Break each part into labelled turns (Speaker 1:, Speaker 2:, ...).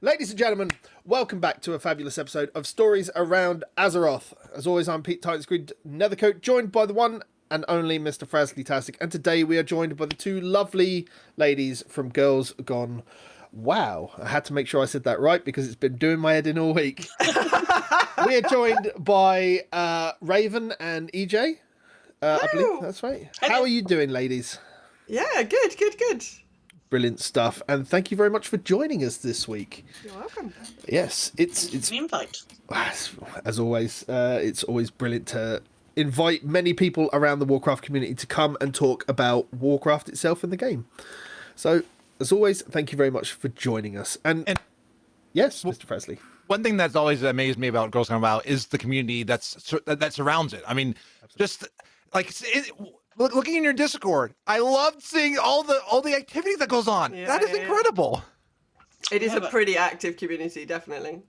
Speaker 1: Ladies and gentlemen, welcome back to a fabulous episode of Stories Around Azeroth. As always, I'm Pete Titans Nethercoat, joined by the one and only Mr. Frazley Tastic, and today we are joined by the two lovely ladies from Girls Gone Wow. I had to make sure I said that right because it's been doing my head in all week. We are joined by Raven and EJ. I believe that's right. How are you doing, ladies?
Speaker 2: Yeah, good.
Speaker 1: Brilliant stuff, and thank you very much for joining us this week.
Speaker 2: You're welcome.
Speaker 1: Yes, it's
Speaker 3: the invite.
Speaker 1: As always, it's always brilliant to invite many people around the Warcraft community to come and talk about Warcraft itself and the game. So, as always, thank you very much for joining us. And yes, Mr. Frazley.
Speaker 4: One thing that's always amazed me about Girls Gone Wild is the community that surrounds it. I mean, just like looking in your Discord, I loved seeing all the activity that goes on.
Speaker 2: Yeah,
Speaker 4: that is incredible.
Speaker 2: It is a pretty active community, definitely.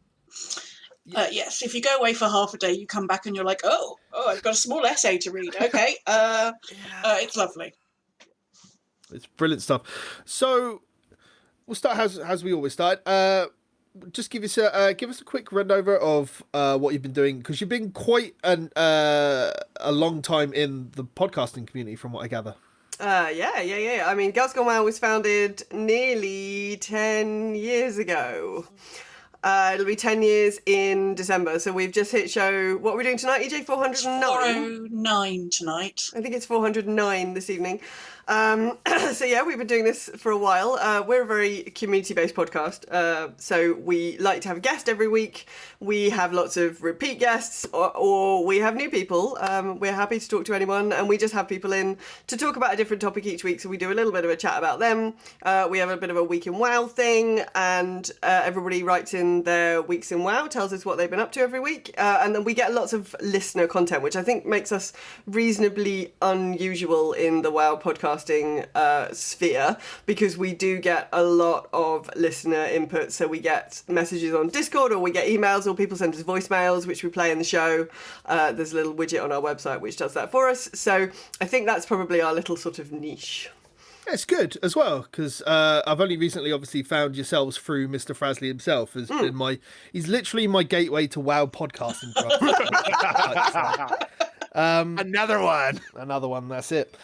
Speaker 3: Yes, if you go away for half a day, you come back and you're like, oh, I've got a small essay to read. Okay, it's lovely.
Speaker 1: It's brilliant stuff. So we'll start as we always start. Just give us a quick run over of what you've been doing, because you've been quite a long time in the podcasting community, from what I gather.
Speaker 2: Yeah. I mean, Girls Gone Wild was founded nearly 10 years ago. It'll be 10 years in December, so we've just hit show. What are we doing tonight, EJ? 409?
Speaker 3: 409 tonight.
Speaker 2: I think it's 409 this evening. So yeah, we've been doing this for a while. We're a very community-based podcast, so we like to have a guest every week. We have lots of repeat guests, or we have new people. We're happy to talk to anyone, and we just have people in to talk about a different topic each week, so we do a little bit of a chat about them. We have a bit of a week in WoW thing, and everybody writes in their weeks in WoW, tells us what they've been up to every week, and then we get lots of listener content, which I think makes us reasonably unusual in the WoW podcasting sphere, because we do get a lot of listener input. So we get messages on Discord, or we get emails, or people send us voicemails, which we play in the show. There's a little widget on our website which does that for us. So I think that's probably our little sort of niche.
Speaker 1: It's good as well, because I've only recently obviously found yourselves through Mr. Frazley himself. Has been he's literally my gateway to WoW podcasting.
Speaker 4: Another one.
Speaker 1: That's it.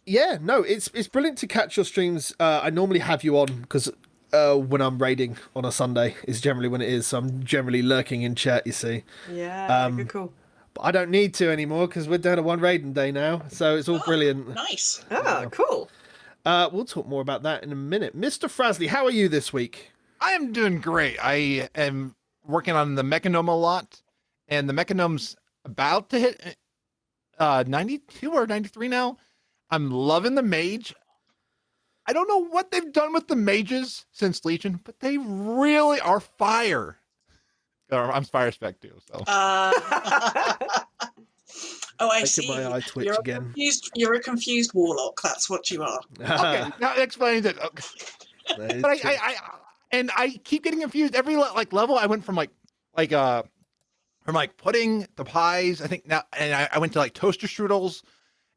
Speaker 1: Yeah, no, it's brilliant to catch your streams. I normally have you on because when I'm raiding on a Sunday is generally when it is. So I'm generally lurking in chat, you see.
Speaker 2: Yeah, cool.
Speaker 1: But I don't need to anymore because we're down to one raiding day now. So it's all brilliant.
Speaker 3: Nice.
Speaker 2: Cool.
Speaker 1: We'll talk more about that in a minute. Mr. Frazley, how are you this week?
Speaker 4: I am doing great. I am working on the Gnome a lot, and the Gnome's about to hit 92 or 93 now. I'm loving the mage. I don't know what they've done with the mages since Legion, but they really are fire. I'm fire spec too, so.
Speaker 3: I see.
Speaker 1: My eye twitch again.
Speaker 3: You're a confused warlock. That's what you are.
Speaker 4: Okay, that explains it. Okay. But I keep getting confused. Every level, I went from pudding to pies. I think now, and I went to toaster strudels,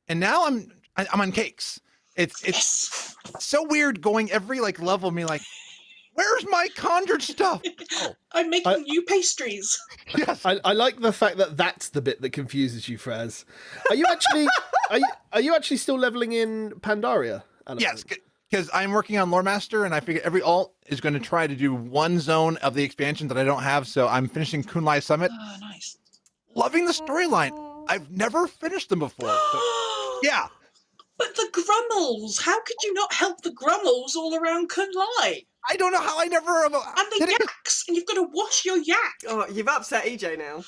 Speaker 4: and now I'm on cakes. It's so weird going every level and being like, where's my conjured stuff? Oh.
Speaker 3: I'm making new pastries.
Speaker 4: Yes.
Speaker 1: I like the fact that that's the bit that confuses you, Fraz. Are you actually are you actually still leveling in Pandaria?
Speaker 4: Yes, because I'm working on Lore Master, and I figure every alt is going to try to do one zone of the expansion that I don't have. So I'm finishing Kunlai Summit.
Speaker 3: Oh, nice.
Speaker 4: Loving the storyline. I've never finished them before. So, yeah.
Speaker 3: But the Grummels, how could you not help the Grummels all around Kunlai?
Speaker 4: I don't know how I never...
Speaker 3: And the yaks, and you've got to wash your yak.
Speaker 2: Oh, you've upset EJ now.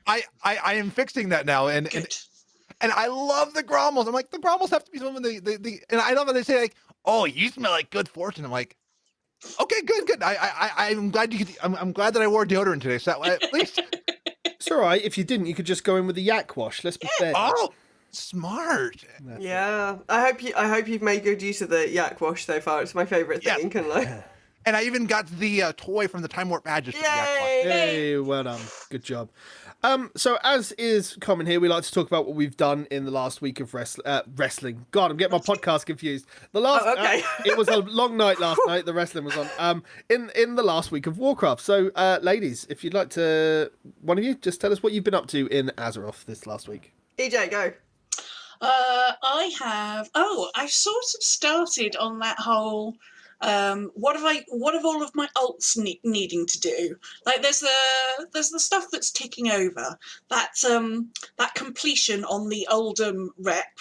Speaker 4: I am fixing that now, and I love the Grommels. I'm like, the Grommels have to be some of the and I love how they say oh, you smell like good fortune. I'm like, okay, good. I'm glad I'm glad that I wore deodorant today. So at least
Speaker 1: it's all right. If you didn't, you could just go in with the yak wash. Let's be fair.
Speaker 4: Oh, smart.
Speaker 2: Yeah, I hope you've made good use of the yak wash so far. It's my favourite thing. Yes.
Speaker 4: And I even got the toy from the Time Warp badges.
Speaker 2: Yay!
Speaker 1: Hey, well done. Good job. So as is common here, we like to talk about what we've done in the last week of wrestling. God, I'm getting my podcast confused. The last,
Speaker 2: okay.
Speaker 1: It was a long night last night. The wrestling was on. In the last week of Warcraft. So, ladies, if you'd like to, one of you, just tell us what you've been up to in Azeroth this last week.
Speaker 2: EJ, go.
Speaker 3: I've sort of started on that whole. What have all of my alts needing to do? Like there's the stuff that's ticking over. That completion on the Oldham rep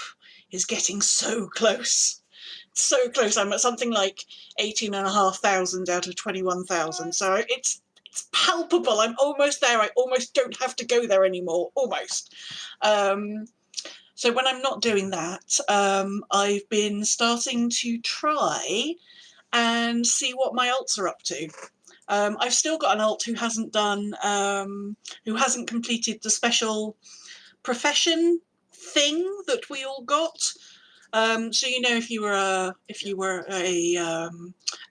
Speaker 3: is getting so close. So close. I'm at something like 18,500 out of 21,000. So it's palpable. I'm almost there. I almost don't have to go there anymore. Almost. So when I'm not doing that, I've been starting to try and see what my alts are up to. I've still got an alt who hasn't completed the special profession thing that we all got. So if you were a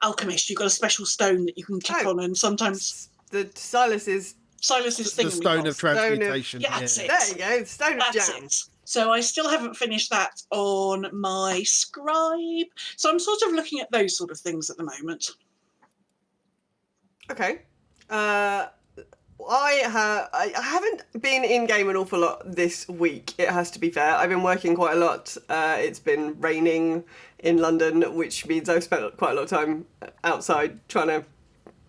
Speaker 3: alchemist, you've got a special stone that you can click on, and sometimes
Speaker 2: the Silas's
Speaker 3: thing.
Speaker 1: The stone of transmutation.
Speaker 3: Yeah, that's it.
Speaker 2: There you go, stone of
Speaker 3: That's
Speaker 2: jam.
Speaker 3: it. So I still haven't finished that on my scribe. So I'm sort of looking at those sort of things at the moment.
Speaker 2: Okay. I haven't been in game an awful lot this week, it has to be fair. I've been working quite a lot. It's been raining in London, which means I've spent quite a lot of time outside trying to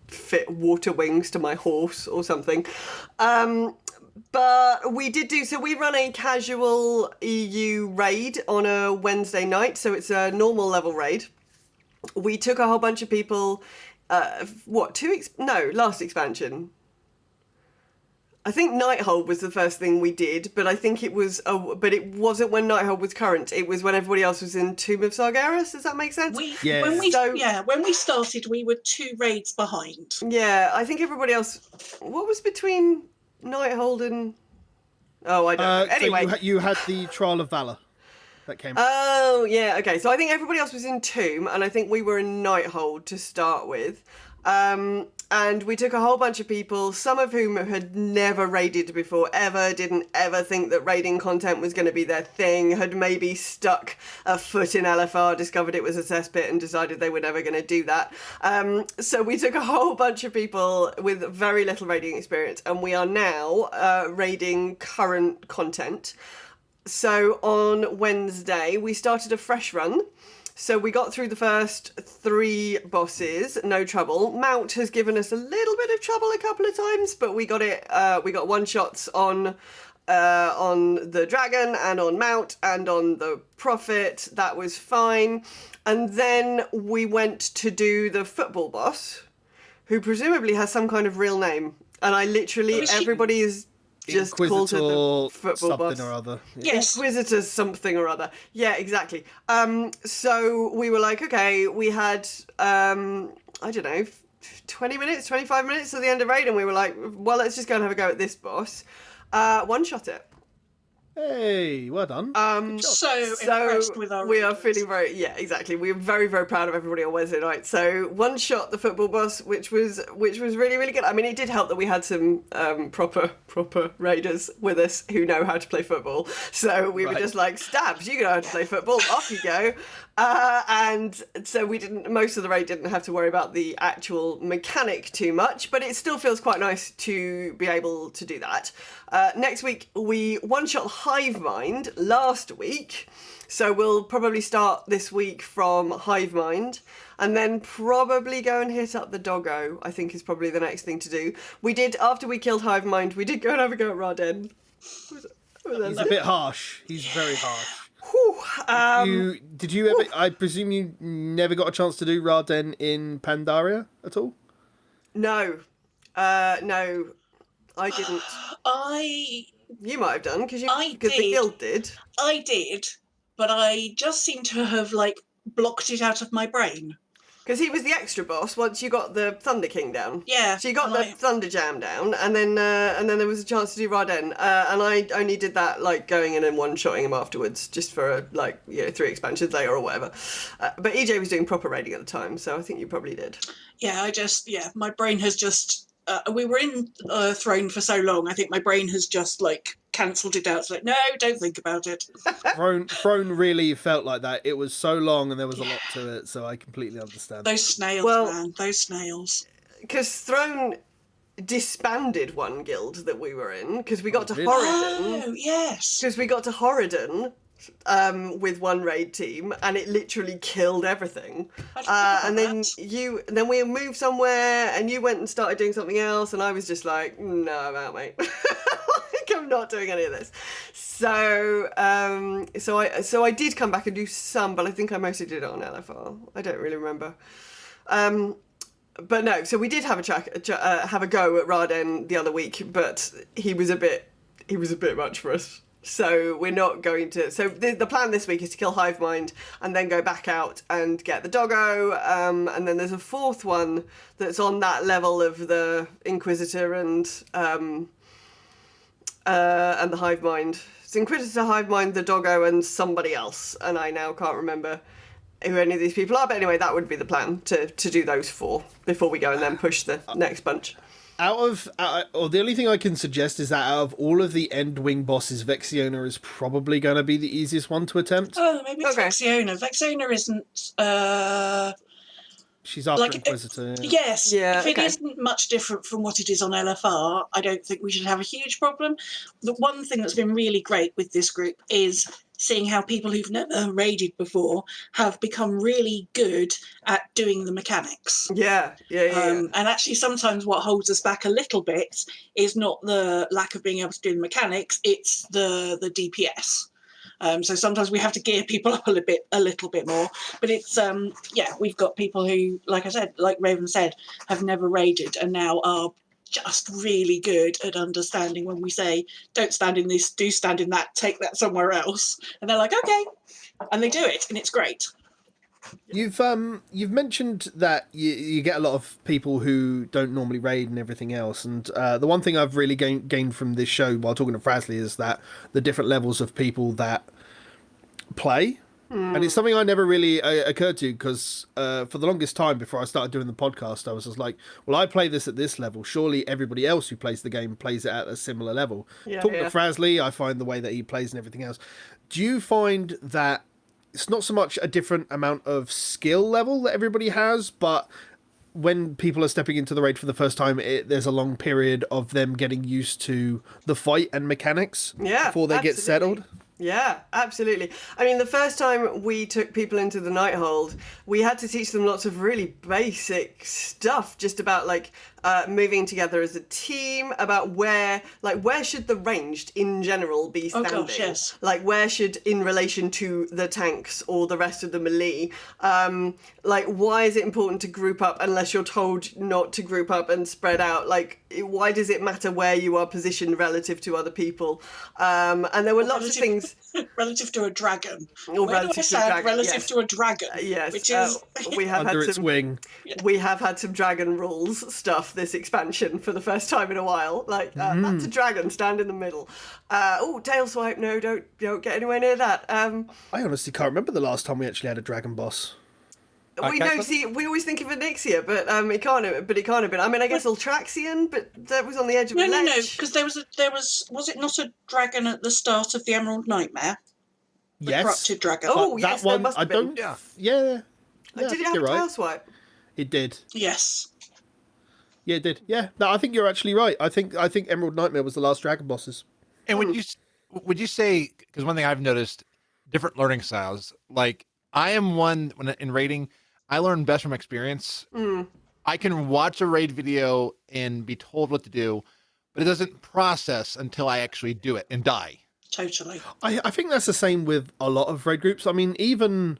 Speaker 2: fit water wings to my horse or something. But we run a casual EU raid on a Wednesday night, so it's a normal level raid. We took a whole bunch of people, last expansion. I think Nighthold was the first thing we did, but I think it wasn't when Nighthold was current. It was when everybody else was in Tomb of Sargeras. Does that make sense?
Speaker 3: When we started, we were 2 raids behind.
Speaker 2: Yeah, I think everybody else. What was between Nighthold and? Oh, I don't know. Anyway,
Speaker 1: so you had the Trial of Valor that came.
Speaker 2: Oh yeah, okay. So I think everybody else was in Tomb, and I think we were in Nighthold to start with. And we took a whole bunch of people, some of whom had never raided before ever, didn't ever think that raiding content was going to be their thing, had maybe stuck a foot in LFR, discovered it was a cesspit and decided they were never going to do that. So we took a whole bunch of people with very little raiding experience, and we are now raiding current content. So on Wednesday, we started a fresh run. So we got through the first 3 bosses, no trouble. Mount has given us a little bit of trouble a couple of times, but we got it. We got one-shots on the dragon and on Mount and on the Prophet. That was fine. And then we went to do the football boss, who presumably has some kind of real name. And everybody is just called her the football boss.
Speaker 1: Something or other.
Speaker 2: Yeah. Yes. Inquisitor something or other. Yeah, exactly. So we were like, okay, we had, 20 minutes, 25 minutes at the end of raid, and we were like, well, let's just go and have a go at this boss. One-shot it.
Speaker 1: Hey, well done.
Speaker 3: So impressed with our
Speaker 2: we are feeling exactly. We're very, very proud of everybody on Wednesday night. So one shot the football boss, which was really, really good. I mean, it did help that we had some proper raiders with us who know how to play football. So we were just like, Stabs, you know how to play football, off you go. And so most of the raid didn't have to worry about the actual mechanic too much, but it still feels quite nice to be able to do that. Next week, we one-shot Hivemind last week, so we'll probably start this week from Hivemind, and then probably go and hit up the doggo, I think is probably the next thing to do. After we killed Hivemind, we did go and have a go at Raden.
Speaker 1: He's a bit harsh. He's very harsh. Did you ever? I presume you never got a chance to do Raden in Pandaria at all?
Speaker 2: No, no, I didn't. You might have done because the guild did.
Speaker 3: I did, but I just seem to have blocked it out of my brain.
Speaker 2: Because he was the extra boss once you got the Thunder King down.
Speaker 3: Yeah.
Speaker 2: So you got the Thunder Jam down, and then there was a chance to do Raden, and I only did that going in and one-shotting him afterwards, just for 3 expansions later or whatever. But EJ was doing proper raiding at the time, so I think you probably did.
Speaker 3: Yeah, my brain has just we were in Throne for so long. I think my brain has just like cancelled it out. It's like, no, don't think about it.
Speaker 1: Throne really felt like that. It was so long and there was a lot to it, so I completely understand.
Speaker 3: Those snails, man, those snails.
Speaker 2: Because Throne disbanded one guild that we were in because we got to Horridon.
Speaker 3: Oh, yes.
Speaker 2: Because we got to Horridon with one raid team, and it literally killed everything. And then then we moved somewhere, and you went and started doing something else, and I was just like, no, I'm out, mate. I'm not doing any of this. So I did come back and do some, but I think I mostly did it on LFR. I don't really remember. But no, so we did have a go at Raden the other week, but he was a bit much for us. So we're not going to. So the plan this week is to kill Hivemind and then go back out and get the doggo. And then there's a fourth one that's on that level of the Inquisitor and the Hivemind. It's Inquisitor, Hivemind, the doggo, and somebody else. And I now can't remember who any of these people are, but anyway, that would be the plan, to do those 4 before we go and then push the next bunch.
Speaker 1: The only thing I can suggest is that out of all of the Endwing bosses, Vexiona is probably going to be the easiest one to attempt.
Speaker 3: Oh, maybe it's Vexiona. Vexiona isn't...
Speaker 1: She's after Inquisitor.
Speaker 3: Yes.
Speaker 2: Yeah,
Speaker 3: if it isn't much different from what it is on LFR, I don't think we should have a huge problem. The one thing that's been really great with this group is seeing how people who've never raided before have become really good at doing the mechanics.
Speaker 2: Yeah.
Speaker 3: And actually sometimes what holds us back a little bit is not the lack of being able to do the mechanics, it's the DPS. So sometimes we have to gear people up a little bit more. But it's, we've got people who, like I said, like Raven said, have never raided and now are just really good at understanding when we say, don't stand in this, do stand in that, take that somewhere else. And they're like, okay. And they do it, and it's great.
Speaker 1: You've mentioned that you get a lot of people who don't normally raid and everything else, and the one thing I've really gained from this show while talking to Frazley is that the different levels of people that play, and it's something I never really occurred to, because for the longest time before I started doing the podcast, I was just like, well, I play this at this level, surely everybody else who plays the game plays it at a similar level. Talking to Frazley, I find the way that he plays and everything else. Do you find that it's not so much a different amount of skill level that everybody has, but when people are stepping into the raid for the first time, there's a long period of them getting used to the fight and mechanics before they get settled?
Speaker 2: Yeah, absolutely. I mean, the first time we took people into the Nighthold, we had to teach them lots of really basic stuff, just about like moving together as a team, about where should the ranged in general be standing?
Speaker 3: Oh gosh, yes.
Speaker 2: Like where should, in relation to the tanks or the rest of the melee, like why is it important to group up unless you're told not to group up and spread out? Like why does it matter where you are positioned relative to other people? And there were lots of things.
Speaker 3: Relative to a dragon.
Speaker 2: Or relative to a dragon.
Speaker 3: Relative to a dragon.
Speaker 2: Yes.
Speaker 3: Which is
Speaker 2: we have
Speaker 1: under
Speaker 2: had
Speaker 1: its wing.
Speaker 2: We have had some dragon rules stuff this expansion for the first time in a while. Like that's a dragon, stand in the middle. Tail swipe, no, don't get anywhere near that.
Speaker 1: I honestly can't remember the last time we actually had a dragon boss.
Speaker 2: We always think of Onyxia, but it can't have been. I mean, I guess Ultraxian, but that was on the edge of the ledge.
Speaker 3: No, because there was it not a dragon at the start of the Emerald Nightmare? The corrupted dragon.
Speaker 2: Oh, yes,
Speaker 1: that one,
Speaker 2: there must have
Speaker 1: I
Speaker 2: been.
Speaker 1: don't. Yeah.
Speaker 2: Did it have a tail swipe?
Speaker 1: It did.
Speaker 3: Yes.
Speaker 1: Yeah, it did. Yeah, no, I think you're actually right. I think Emerald Nightmare was the last dragon bosses.
Speaker 4: And would you say, because one thing I've noticed, different learning styles. Like I am one when in raiding, I learn best from experience. I can watch a raid video and be told what to do, but it doesn't process until I actually do it and die.
Speaker 3: Totally.
Speaker 1: I think that's the same with a lot of raid groups. I mean, even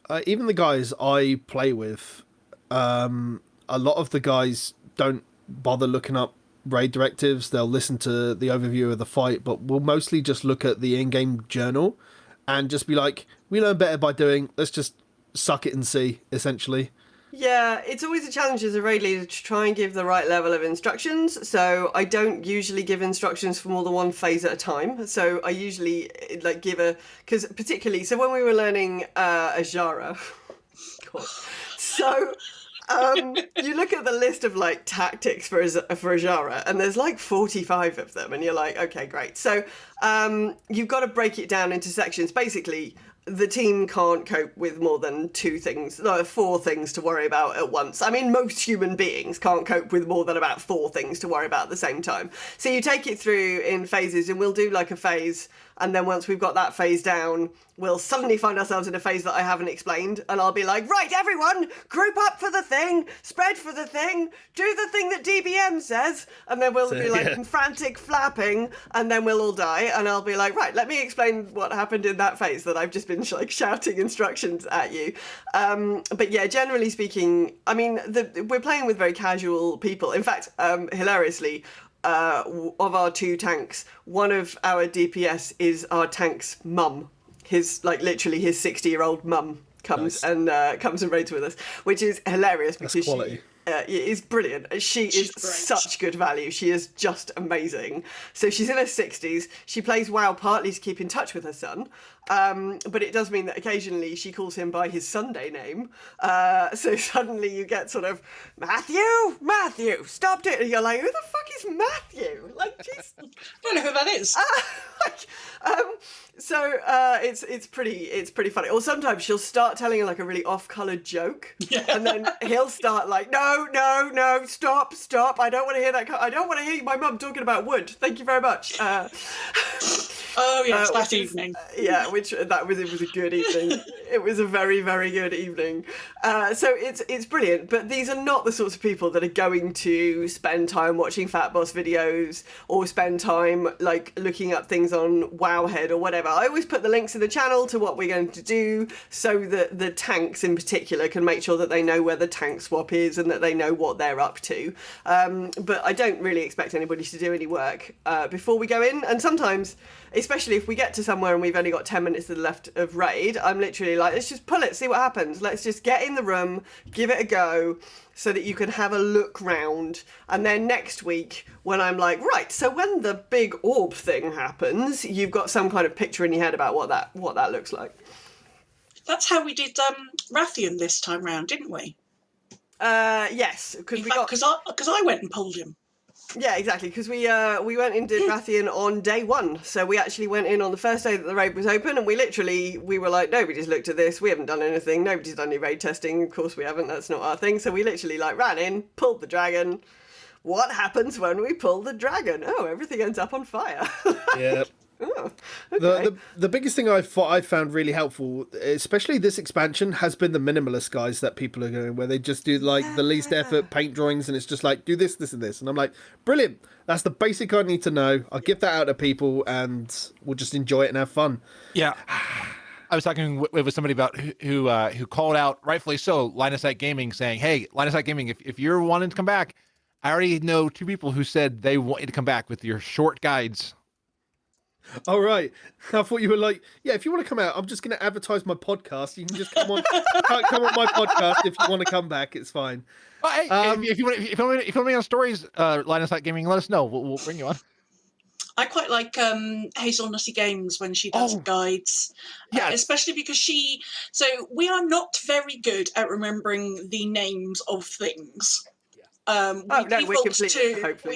Speaker 1: the guys I play with, a lot of the guys don't bother looking up raid directives. They'll listen to the overview of the fight, but we'll mostly just look at the in-game journal and just be like, we learn better by doing, let's just suck it and see, essentially.
Speaker 2: Yeah, it's always a challenge as a raid leader to try and give the right level of instructions. So I don't usually give instructions for more than one phase at a time. So I usually because particularly, so when we were learning Azara, God, so You look at the list of like tactics for Azara, and there's like 45 of them, and you're like, okay, great. So you've got to break it down into sections. Basically, the team can't cope with more than 4 things to worry about at once. I mean, most human beings can't cope with more than about 4 things to worry about at the same time. So you take it through in phases, and we'll do like a phase, and then once we've got that phase down, we'll suddenly find ourselves in a phase that I haven't explained, and I'll be like, right, everyone, group up for the thing, spread for the thing, do the thing that DBM says, and then we'll be like frantic flapping, and then we'll all die, and I'll be like, right, let me explain what happened in that phase that I've just been like shouting instructions at you. But yeah, generally speaking, I mean, we're playing with very casual people. In fact, hilariously, of our 2 tanks, one of our DPS is our tank's mum. Literally his 60-year-old mum comes and raids with us, which is hilarious because she is brilliant. She's such good value. She is just amazing. So she's in her 60s. She plays WoW partly to keep in touch with her son, but it does mean that occasionally she calls him by his Sunday name. So suddenly you get sort of, Matthew, stop it. And you're like, who the fuck is Matthew? Like, jeez.
Speaker 3: I don't know who that is.
Speaker 2: So it's pretty funny. Or sometimes she'll start telling like a really off-coloured joke, and then he'll start like, no, stop! I don't want to hear that. I don't want to hear my mum talking about wood. Thank you very much.
Speaker 3: Oh yes, that evening.
Speaker 2: It was a good evening. It was a very, very good evening. So it's brilliant. But these are not the sorts of people that are going to spend time watching Fat Boss videos or spend time like looking up things on Wowhead or whatever. I always put the links in the channel to what we're going to do so that the tanks in particular can make sure that they know where the tank swap is and that they know what they're up to. But I don't really expect anybody to do any work before we go in. And sometimes, especially if we get to somewhere and we've only got 10 minutes to the left of raid, I'm literally like, let's just pull it, see what happens. Let's just get in the room, give it a go, so that you can have a look round. And then next week, when I'm like, right, so when the big orb thing happens, you've got some kind of picture in your head about what that looks like.
Speaker 3: That's how we did Rathian this time round, didn't we?
Speaker 2: Yes, because
Speaker 3: I went and pulled him.
Speaker 2: Yeah, exactly, because we went and did Rathian on day 1. So we actually went in on the first day that the raid was open, and we were like, nobody's looked at this, we haven't done anything, nobody's done any raid testing, of course we haven't, that's not our thing. So we literally like ran in, pulled the dragon. What happens when we pull the dragon? Oh, everything ends up on fire.
Speaker 1: Yeah.
Speaker 2: Oh, okay.
Speaker 1: The biggest thing I found really helpful, especially this expansion, has been the minimalist guys that people are going, where they just do like the least effort paint drawings, and it's just like, do this, this, and this, and I'm like, brilliant. That's the basic I need to know. I'll give that out to people, and we'll just enjoy it and have fun.
Speaker 4: Yeah. I was talking with somebody about who called out, rightfully so, Line of Sight Gaming, saying, hey, Line of Sight Gaming, if you're wanting to come back, I already know 2 people who said they want you to come back with your short guides.
Speaker 1: All right. I thought you were like, yeah, if you want to come out, I'm just going to advertise my podcast. You can just come on my podcast if you want to come back. It's fine.
Speaker 4: Well, hey, if you want to be on Stories, Line of Sight Gaming, let us know. We'll bring you on.
Speaker 3: I quite like Hazelnutty Games when she does guides.
Speaker 4: Yeah.
Speaker 3: Especially because so we are not very good at remembering the names of things. We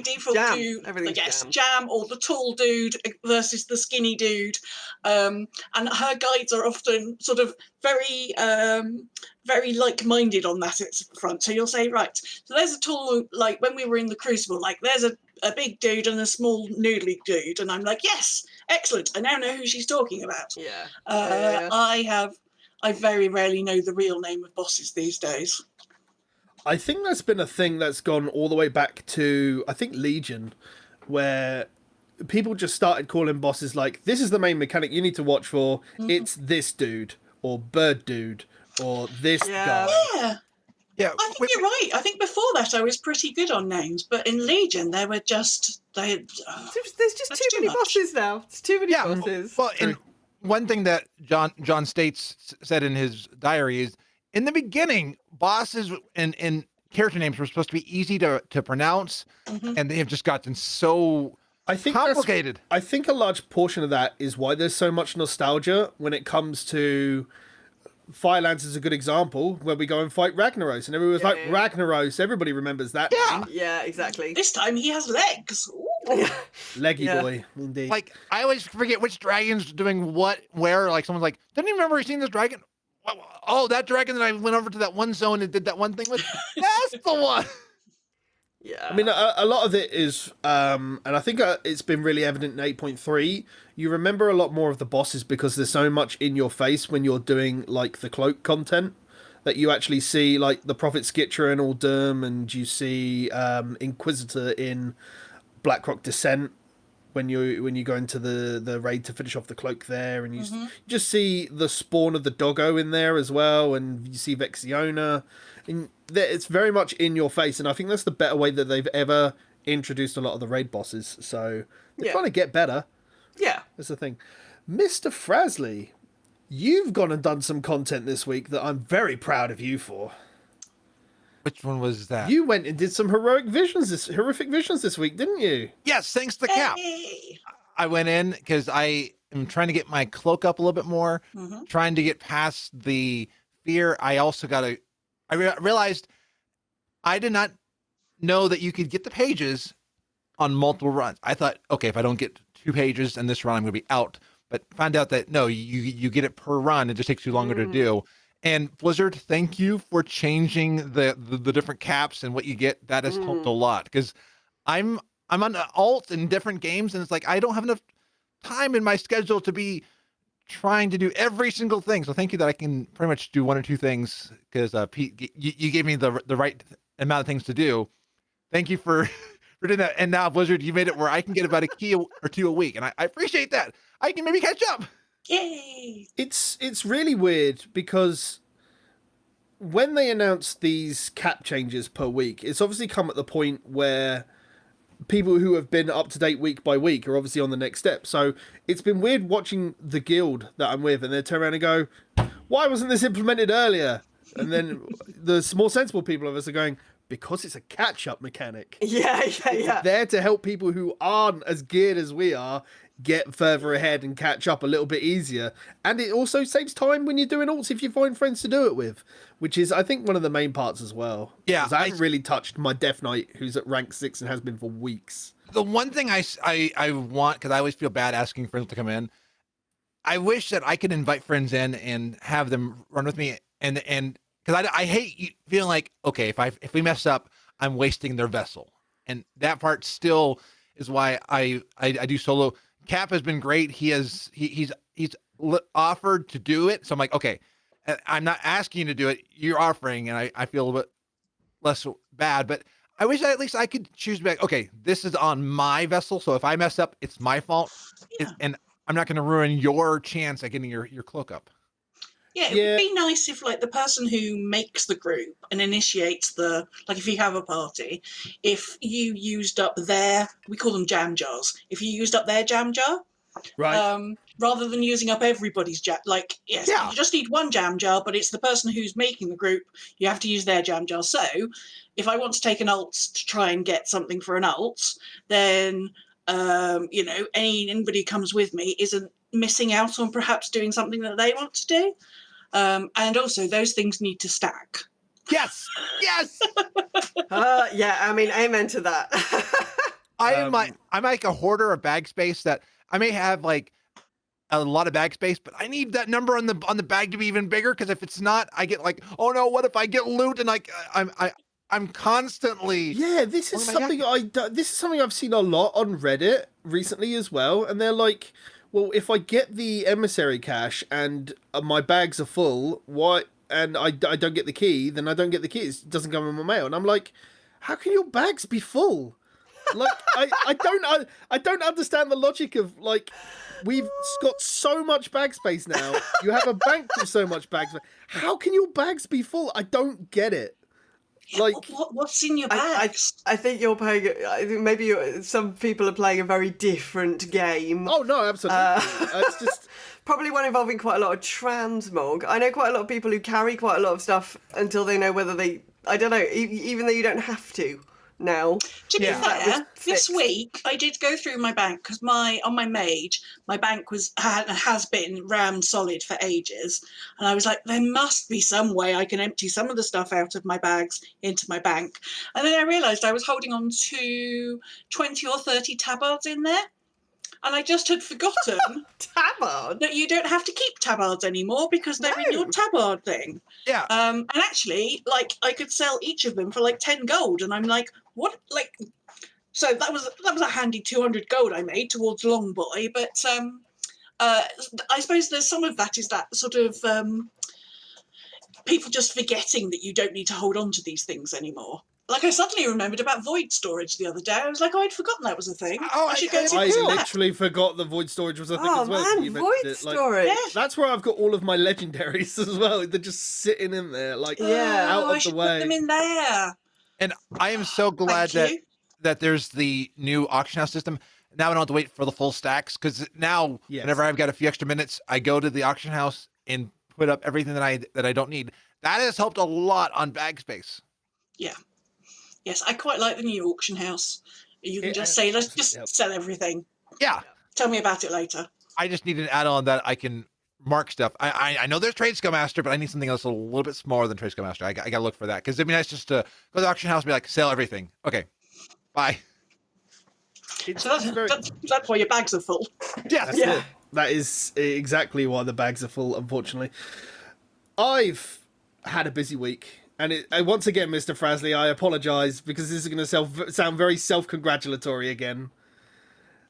Speaker 3: default to Jam or the tall dude versus the skinny dude, and her guides are often sort of very like-minded on that front. So you'll say, right, so there's a tall, like when we were in the Crucible, like there's a big dude and a small noodly dude, and I'm like, yes, excellent, I now know who she's talking about. I very rarely know the real name of bosses these days.
Speaker 1: I think that's been a thing that's gone all the way back to, I think, Legion, where people just started calling bosses like, this is the main mechanic you need to watch for. Mm-hmm. It's this dude, or bird dude, or this guy.
Speaker 3: Yeah, I think you're right. I think before that I was pretty good on names, but in Legion there were just... there's just
Speaker 2: too many bosses now. It's too many bosses.
Speaker 4: Well, and one thing that John States said in his diary is, in the beginning, bosses and character names were supposed to be easy to pronounce, and they have just gotten so complicated.
Speaker 1: I think a large portion of that is why there's so much nostalgia when it comes to Firelands is a good example where we go and fight Ragnaros, and everyone was like,
Speaker 2: yeah.
Speaker 1: Ragnaros, everybody remembers that name.
Speaker 2: Yeah, exactly.
Speaker 3: This time he has legs. Ooh.
Speaker 1: Leggy
Speaker 2: Yeah.
Speaker 1: boy, indeed.
Speaker 4: Like, I always forget which dragon's doing what, where. Like, someone's like, don't you remember seeing this dragon? Oh, that dragon that I went over to that one zone and did that one thing with? That's the one.
Speaker 2: Yeah.
Speaker 1: I mean, a lot of it is, and I think it's been really evident in 8.3. You remember a lot more of the bosses because there's so much in your face when you're doing like the cloak content that you actually see, like the Prophet Skitra in Uldum, and you see Inquisitor in Blackrock Descent when you go into the raid to finish off the cloak there, and you just see the spawn of the doggo in there as well, and you see Vexiona. And it's very much in your face, and I think that's the better way that they've ever introduced a lot of the raid bosses. So they're trying to get better.
Speaker 2: Yeah.
Speaker 1: That's the thing. Mr. Frazley, you've gone and done some content this week that I'm very proud of you for.
Speaker 4: Which one was that?
Speaker 1: You went and did some horrific visions this week, didn't you?
Speaker 4: Yes, thanks to Cap.
Speaker 3: Hey.
Speaker 4: I went in because I am trying to get my cloak up a little bit more, trying to get past the fear. I also realized I did not know that you could get the pages on multiple runs. I thought, okay, if I don't get 2 pages in this run, I'm going to be out. But found out that no, you get it per run. It just takes you longer to do. And Blizzard, thank you for changing the different caps and what you get. That has helped a lot because I'm on alt in different games, and it's like I don't have enough time in my schedule to be trying to do every single thing. So thank you that I can pretty much do 1 or 2 things because Pete, you gave me the right amount of things to do. Thank you for doing that. And now Blizzard, you made it where I can get about a key or 2 a week, and I appreciate that. I can maybe catch up.
Speaker 3: Yay!
Speaker 1: It's really weird because when they announced these cap changes per week, it's obviously come at the point where people who have been up to date week by week are obviously on the next step. So it's been weird watching the guild that I'm with, and they turn around and go, why wasn't this implemented earlier? And then the more sensible people of us are going, because it's a catch-up mechanic.
Speaker 2: Yeah.
Speaker 1: There to help people who aren't as geared as we are get further ahead and catch up a little bit easier. And it also saves time when you're doing alts if you find friends to do it with, which is, I think, one of the main parts as well.
Speaker 4: Yeah.
Speaker 1: 'Cause I haven't really touched my Death Knight, who's at rank 6 and has been for weeks.
Speaker 4: The one thing I want, because I always feel bad asking friends to come in, I wish that I could invite friends in and have them run with me, and because I hate feeling like, okay, if we mess up, I'm wasting their vessel, and that part still is why I do solo. Cap has been great. He's offered to do it, so I'm like, okay, I'm not asking you to do it. You're offering, and I feel a bit less bad, but I wish at least I could choose to be like, okay, this is on my vessel, so if I mess up, it's my fault, and I'm not going to ruin your chance at getting your cloak up.
Speaker 3: Yeah, it would be nice if, like, the person who makes the group and initiates like, if you have a party, if you used up we call them jam jars. If you used up their jam jar,
Speaker 1: Right.
Speaker 3: Rather than using up everybody's jam, like, yes, you just need one jam jar, but it's the person who's making the group, you have to use their jam jar. So if I want to take an alt to try and get something for an alt, then, anybody who comes with me isn't missing out on perhaps doing something that they want to do. And also, those things need to stack.
Speaker 4: Yes.
Speaker 2: Yeah, I mean, amen to that.
Speaker 4: I'm like a hoarder of bag space that I may have like a lot of bag space, but I need that number on the bag to be even bigger. Because if it's not, I get like, oh no, what if I get loot? And like I'm constantly
Speaker 1: This is something I've seen a lot on Reddit recently as well, and they're like, well, if I get the emissary cache and my bags are full, and I don't get the key, then I don't get the key. It doesn't come in my mail. And I'm like, how can your bags be full? Like, I don't understand the logic of, like, we've got so much bag space now. You have a bank with so much bag space. How can your bags be full? I don't get it. Like,
Speaker 3: what's in your bags?
Speaker 2: I think you're playing. I think maybe some people are playing a very different game.
Speaker 1: Oh no, absolutely. It's just
Speaker 2: probably one involving quite a lot of transmog. I know quite a lot of people who carry quite a lot of stuff until they know whether they. I don't know. Even though you don't have to, now.
Speaker 3: To be
Speaker 4: Yeah.
Speaker 2: That
Speaker 3: fair,
Speaker 2: was
Speaker 3: this
Speaker 2: fixed.
Speaker 3: week I did go through my bank because on my mage, my bank has been rammed solid for ages, and I was like, there must be some way I can empty some of the stuff out of my bags into my bank, and then I realised I was holding on to 20 or 30 tabards in there, and I just had forgotten
Speaker 2: Tabard.
Speaker 3: that you don't have to keep tabards anymore because they're in your
Speaker 2: No.
Speaker 3: tabard thing.
Speaker 4: Yeah.
Speaker 3: And actually, like, I could sell each of them for like 10 gold, and I'm like, what? Like, so that was a handy 200 gold I made towards Longboy. But I suppose there's some of that is that sort of people just forgetting that you don't need to hold on to these things anymore. Like, I suddenly remembered about void storage the other day. I was like, oh, I'd forgotten that was a thing.
Speaker 4: Oh,
Speaker 3: I should go see
Speaker 1: I
Speaker 3: what's in that.
Speaker 1: literally forgot the void storage was a thing
Speaker 2: Oh
Speaker 1: as well.
Speaker 2: man,
Speaker 1: You
Speaker 2: void
Speaker 1: mentioned it. Like,
Speaker 2: storage.
Speaker 3: Yeah.
Speaker 1: that's where I've got all of my legendaries as well. They're just sitting in there, like
Speaker 2: Yeah.
Speaker 1: out
Speaker 3: Oh, I
Speaker 1: of the
Speaker 3: should
Speaker 1: way.
Speaker 3: put them in there.
Speaker 4: And I am so glad
Speaker 3: Thank you.
Speaker 4: that there's the new auction house system. Now I don't have to wait for the full stacks, because now
Speaker 1: Yes.
Speaker 4: whenever I've got a few extra minutes, I go to the auction house and put up everything that I don't need. That has helped a lot on bag space.
Speaker 3: Yeah. Yes, I quite like the new auction house. You can
Speaker 1: Yeah,
Speaker 3: just say, let's just
Speaker 1: yep.
Speaker 3: sell everything.
Speaker 4: Yeah,
Speaker 3: Tell me about it later.
Speaker 4: I just need an add-on that I can mark stuff. I know there's Trade Skill Master, but I need something else a little bit smaller than Trade Skill Master. I got to look for that, because it'd be nice just to go to the auction house and be like, sell everything. Okay, bye.
Speaker 1: It's
Speaker 3: So that's,
Speaker 1: very-
Speaker 3: that's why your bags are full.
Speaker 4: Yes.
Speaker 1: That's
Speaker 2: Yeah.
Speaker 1: it. That is exactly why the bags are full, unfortunately. I've had a busy week. And once again, Mr. Frazley, I apologise, because this is going to sound very self-congratulatory again.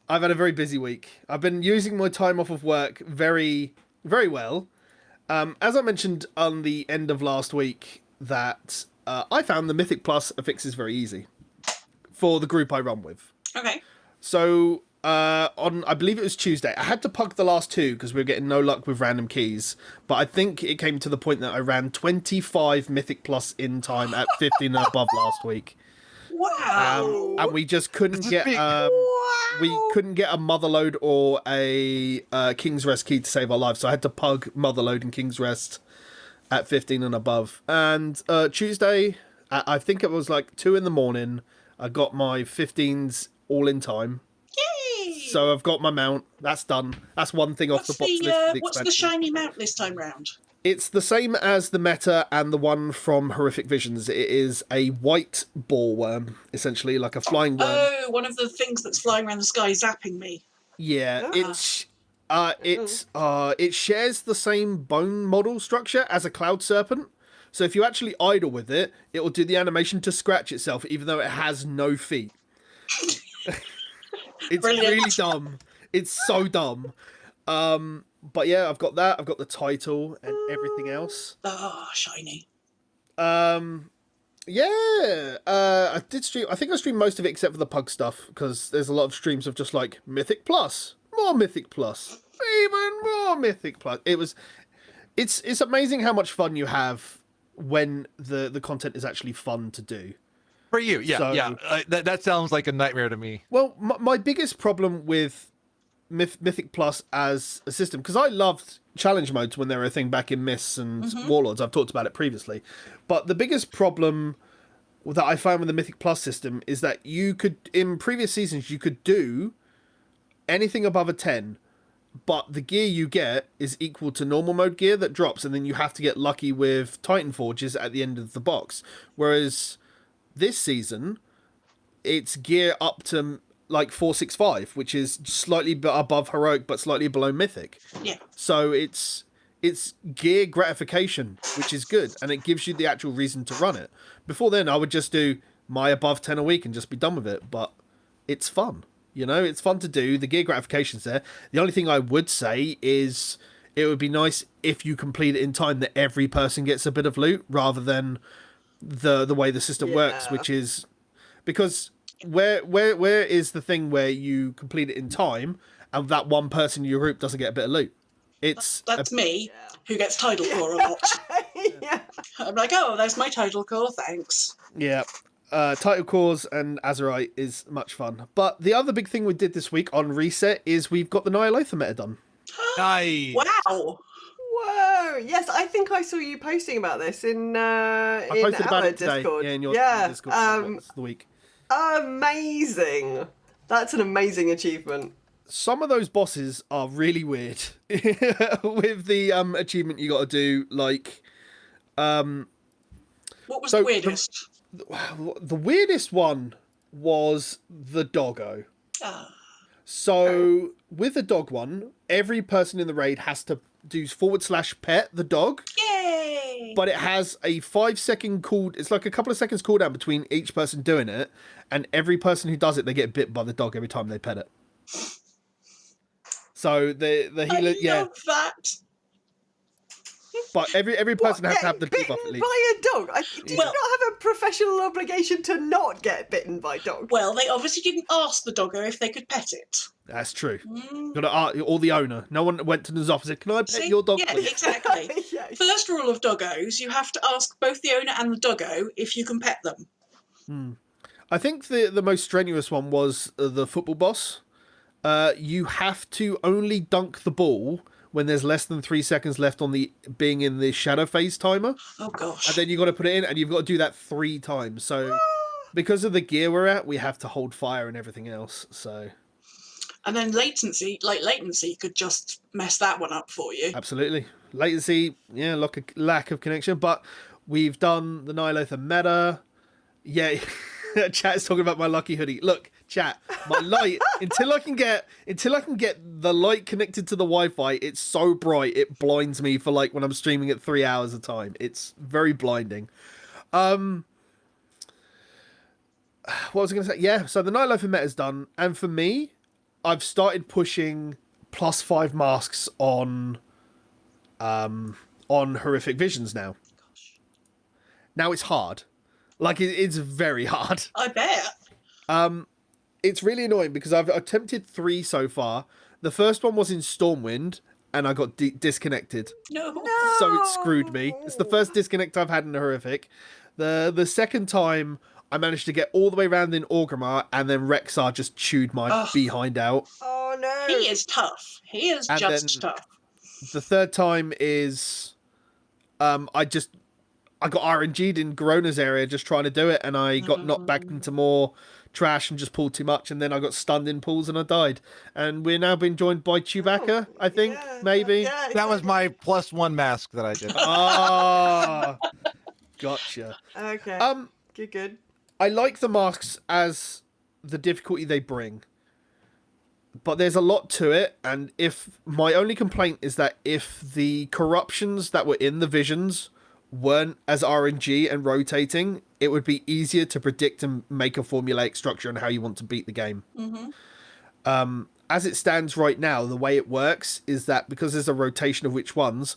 Speaker 1: I've had a very busy week. I've been using my time off of work very, very well. As I mentioned on the end of last week, that I found the Mythic Plus fixes very easy for the group I run with.
Speaker 3: Okay.
Speaker 1: So on, I believe it was Tuesday, I had to pug the last two because we were getting no luck with random keys. But I think it came to the point that I ran 25 Mythic Plus in time at 15 and above last week.
Speaker 3: Wow.
Speaker 1: And we just couldn't get
Speaker 2: Wow.
Speaker 1: we couldn't get a Motherlode or a King's Rest key to save our lives. So I had to pug Motherlode and King's Rest at 15 and above. And Tuesday, I think it was like 2 a.m, I got my 15s all in time.
Speaker 3: Yay!
Speaker 1: So I've got my mount. That's done. That's one thing off
Speaker 3: What's
Speaker 1: the box
Speaker 3: the,
Speaker 1: list. For the
Speaker 3: what's the
Speaker 1: expansion.
Speaker 3: shiny mount this time round?
Speaker 1: It's the same as the meta and the one from Horrific Visions. It is a white ball worm, essentially, like a flying worm.
Speaker 3: Oh, one of the things that's flying around the sky zapping me.
Speaker 1: Yeah,
Speaker 2: Ah.
Speaker 1: it shares the same bone model structure as a cloud serpent. So if you actually idle with it, it will do the animation to scratch itself, even though it has no feet. It's
Speaker 3: Brilliant.
Speaker 1: really dumb. It's so dumb. But yeah, I've got that. I've got the title and everything else.
Speaker 3: Oh, shiny.
Speaker 1: Yeah, I did stream. I think I streamed most of it except for the pug stuff, because there's a lot of streams of just like Mythic Plus, more Mythic Plus, even more Mythic Plus. It's amazing how much fun you have when the content is actually fun to do.
Speaker 4: For you, yeah,
Speaker 1: So-
Speaker 4: yeah. That sounds like a nightmare to me.
Speaker 1: Well, my biggest problem with Mythic Plus as a system, because I loved challenge modes when they were a thing back in Myths and Warlords. I've talked about it previously. But the biggest problem that I found with the Mythic Plus system is that you could, in previous seasons, you could do anything above a 10, but the gear you get is equal to normal mode gear that drops, and then you have to get lucky with Titan Forges at the end of the box. Whereas this season, it's gear up to like 465, which is slightly above heroic but slightly below mythic.
Speaker 3: Yeah.
Speaker 1: So it's gear gratification, which is good, and it gives you the actual reason to run it. Before then, I would just do my above 10 a week and just be done with it, but it's fun. You know, it's fun to do. The gear gratification's there. The only thing I would say is it would be nice if you complete it in time that every person gets a bit of loot, rather than the way the system works, which is because where is the thing where you complete it in time and that one person in your group doesn't get a bit of loot?
Speaker 3: That's me, who gets tidal core a lot.
Speaker 2: Yeah.
Speaker 3: I'm like, oh, there's my tidal core, thanks.
Speaker 1: Yeah. Title Cores and Azerite is much fun. But the other big thing we did this week on Reset is we've got the Ny'alotha meta done.
Speaker 4: Nice.
Speaker 3: Wow.
Speaker 2: Whoa! Yes, I think I saw you posting about this in
Speaker 1: I posted about
Speaker 2: our
Speaker 1: it today.
Speaker 2: Discord.
Speaker 1: Yeah, in your
Speaker 2: yeah.
Speaker 1: Discord. This the week.
Speaker 2: Amazing. That's an amazing achievement.
Speaker 1: Some of those bosses are really weird with the achievement you got to do. Like,
Speaker 3: What was
Speaker 1: So
Speaker 3: the weirdest?
Speaker 1: the weirdest one was the doggo.
Speaker 3: Ah,
Speaker 1: So with the dog one, every person in the raid has to do /pet the dog,
Speaker 3: yay!
Speaker 1: but it has a 5-second it's like a couple of seconds cooldown between each person doing it, and every person who does it, they get bit by the dog every time they pet it. So the healer,
Speaker 3: I love that.
Speaker 1: but every person has to have the
Speaker 2: Getting
Speaker 1: debuff at
Speaker 2: bitten
Speaker 1: least.
Speaker 2: by a dog? Do you
Speaker 3: Well-
Speaker 2: not have a professional obligation to not get bitten by dogs?
Speaker 3: Well, they obviously didn't ask the doggo if they could pet it.
Speaker 1: That's true.
Speaker 3: Mm.
Speaker 1: Or the owner. No one went to the office and said, "Can I pet
Speaker 3: See?
Speaker 1: your dog?"
Speaker 3: Yeah,
Speaker 1: please?"
Speaker 3: exactly.
Speaker 2: Yeah.
Speaker 3: First rule of doggos, you have to ask both the owner and the doggo if you can pet them.
Speaker 1: I think the most strenuous one was the football boss. You have to only dunk the ball when there's less than 3 seconds left on the being in the shadow phase timer,
Speaker 3: Oh gosh.
Speaker 1: and then you got to put it in, and you've got to do that 3 times. So because of the gear we're at, we have to hold fire and everything else. So
Speaker 3: And then latency could just mess that one up for you.
Speaker 1: absolutely latency, yeah, lack of connection. But we've done the Ny'alotha meta. Yeah, chat is talking about my lucky hoodie. Look, chat, my light until I can get the light connected to the Wi-Fi. It's so bright it blinds me for like when I'm streaming at 3 hours a time. It's very blinding. What was I going to say? Yeah, so the Ny'alotha meta is done, and for me, I've started pushing +5 masks on horrific visions now. Now it's hard. Like, it's very hard.
Speaker 3: I bet.
Speaker 1: It's really annoying because I've attempted 3 so far. The first one was in Stormwind, and I got disconnected.
Speaker 3: No.
Speaker 1: So it screwed me. It's the first disconnect I've had in a horrific. The second time, I managed to get all the way around in Orgrimmar, and then Rexar just chewed my behind out.
Speaker 2: Oh no.
Speaker 3: He is tough. He is
Speaker 1: And
Speaker 3: just
Speaker 1: then-
Speaker 3: tough.
Speaker 1: The third time is I got RNG'd in Gorona's area just trying to do it, and I got knocked back into more trash and just pulled too much, and then I got stunned in pools and I died. And we're now being joined by Chewbacca, I think,
Speaker 2: Yeah,
Speaker 1: maybe.
Speaker 2: yeah,
Speaker 4: That was my +1 mask that I did.
Speaker 1: Ah, gotcha.
Speaker 2: Okay. Good.
Speaker 1: I like the masks as the difficulty they bring, but there's a lot to it, and if my only complaint is that if the corruptions that were in the visions weren't as RNG and rotating, it would be easier to predict and make a formulaic structure on how you want to beat the game. As it stands right now, the way it works is that because there's a rotation of which ones,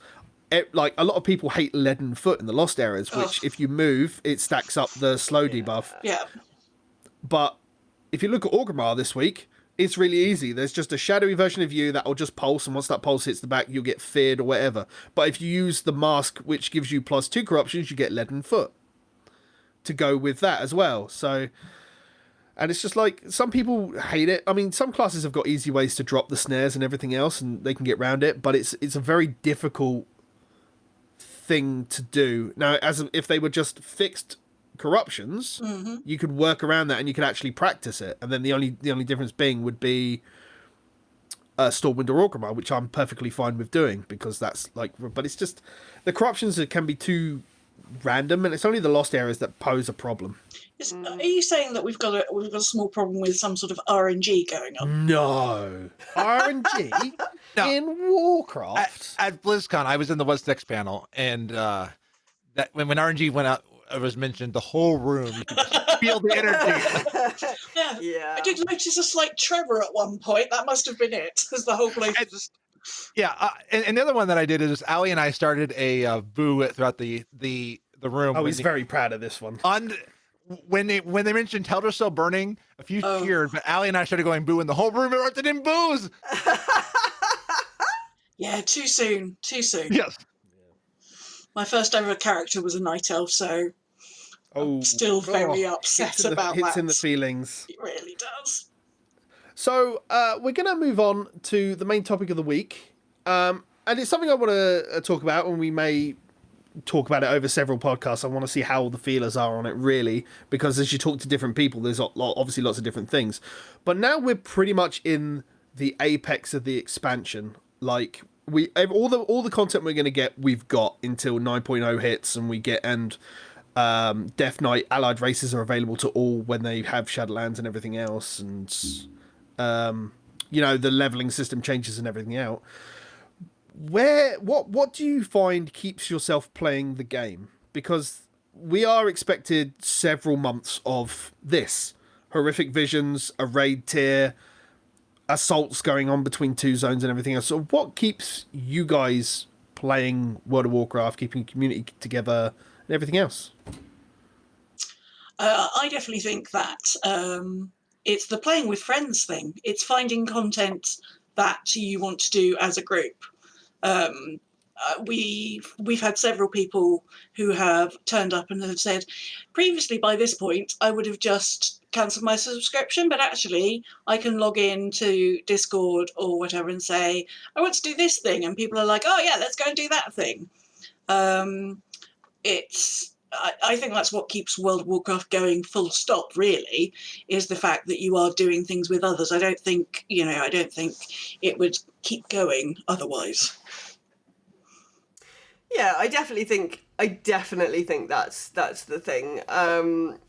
Speaker 1: like a lot of people hate Leaden Foot in the Lost Areas, which if you move, it stacks up the slow debuff.
Speaker 3: Yeah.
Speaker 1: But if you look at Orgrimmar this week, it's really easy. There's just a shadowy version of you that will just pulse, and once that pulse hits the back, you'll get feared or whatever. But if you use the mask, which gives you +2 corruptions, you get Leaden Foot to go with that as well. So, and it's just like, some people hate it. I mean, some classes have got easy ways to drop the snares and everything else, and they can get around it, but it's a very difficult thing to do. Now, if they were just fixed corruptions, you could work around that and you could actually practice it, and then the only difference being would be Stormwind or Orgrimmar, which I'm perfectly fine with doing, because that's like, but it's just the corruptions that can be too random, and it's only the Lost Areas that pose a problem.
Speaker 3: Are you saying that we've got a small problem with some sort of RNG going on?
Speaker 1: No RNG
Speaker 4: No.
Speaker 1: in Warcraft.
Speaker 4: At BlizzCon, I was in the What's Next panel, and that when RNG went out, it was mentioned, the whole room, you could just feel the energy.
Speaker 3: Yeah.
Speaker 2: Yeah.
Speaker 3: I did notice a slight tremor at one point. That must have been it, because the whole place was just...
Speaker 4: Yeah, and the other one that I did is Ali and I started a boo throughout the room.
Speaker 1: Oh, he's very proud of this one.
Speaker 4: When they mentioned Teldrassil burning, a few
Speaker 3: Oh.
Speaker 4: cheered, but Ali and I started going boo, and the whole room erupted in boos.
Speaker 3: Yeah, too soon.
Speaker 4: Yes.
Speaker 3: My first ever character was a night elf, so
Speaker 1: Oh,
Speaker 3: still very upset about
Speaker 1: hits
Speaker 3: that.
Speaker 1: in the feelings.
Speaker 3: It really does.
Speaker 1: So we're going to move on to the main topic of the week, and it's something I want to talk about, and we may talk about it over several podcasts. I want to see how the feelers are on it, really, because as you talk to different people, there's obviously lots of different things. But now we're pretty much in the apex of the expansion. Like, all the content we're going to get, we've got until 9.0 hits, and we get Death Knight allied races are available to all when they have Shadowlands and everything else, and the leveling system changes and everything out. What do you find keeps yourself playing the game? Because we are expected several months of this horrific visions, a raid tier, assaults going on between two zones and everything else. So what keeps you guys playing World of Warcraft, keeping community together and everything else?
Speaker 3: I definitely think that it's the playing with friends thing. It's finding content that you want to do as a group. We've had several people who have turned up and have said, previously by this point I would have just cancelled my subscription, but actually I can log in to Discord or whatever and say I want to do this thing, and people are like, oh yeah, let's go and do that thing. I think that's what keeps World of Warcraft going full stop, really, is the fact that you are doing things with others. I don't think it would keep going otherwise.
Speaker 2: Yeah, I definitely think that's the thing. And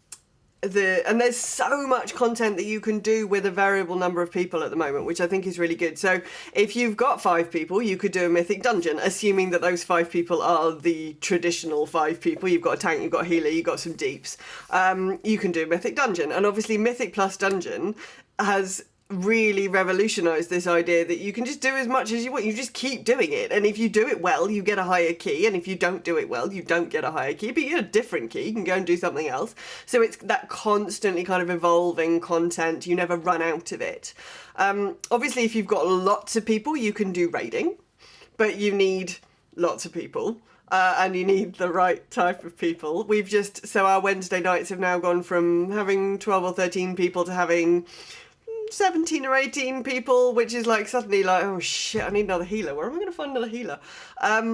Speaker 2: there's so much content that you can do with a variable number of people at the moment, which I think is really good. So if you've got 5 people, you could do a mythic dungeon, assuming that those 5 people are the traditional 5 people. You've got a tank, you've got a healer, you've got some deeps. You can do a mythic dungeon. And obviously Mythic plus Dungeon has really revolutionized this idea that you can just do as much as you want. You just keep doing it, and if you do it well, you get a higher key, and if you don't do it well, you don't get a higher key, but you get a different key. You can go and do something else. So it's that constantly kind of evolving content. You never run out of it. Obviously, if you've got lots of people, you can do raiding, but you need lots of people. And you need the right type of people. So our Wednesday nights have now gone from having 12 or 13 people to having 17 or 18 people, which is like suddenly like, oh shit, I need another healer. Where am I going to find another healer? Yeah,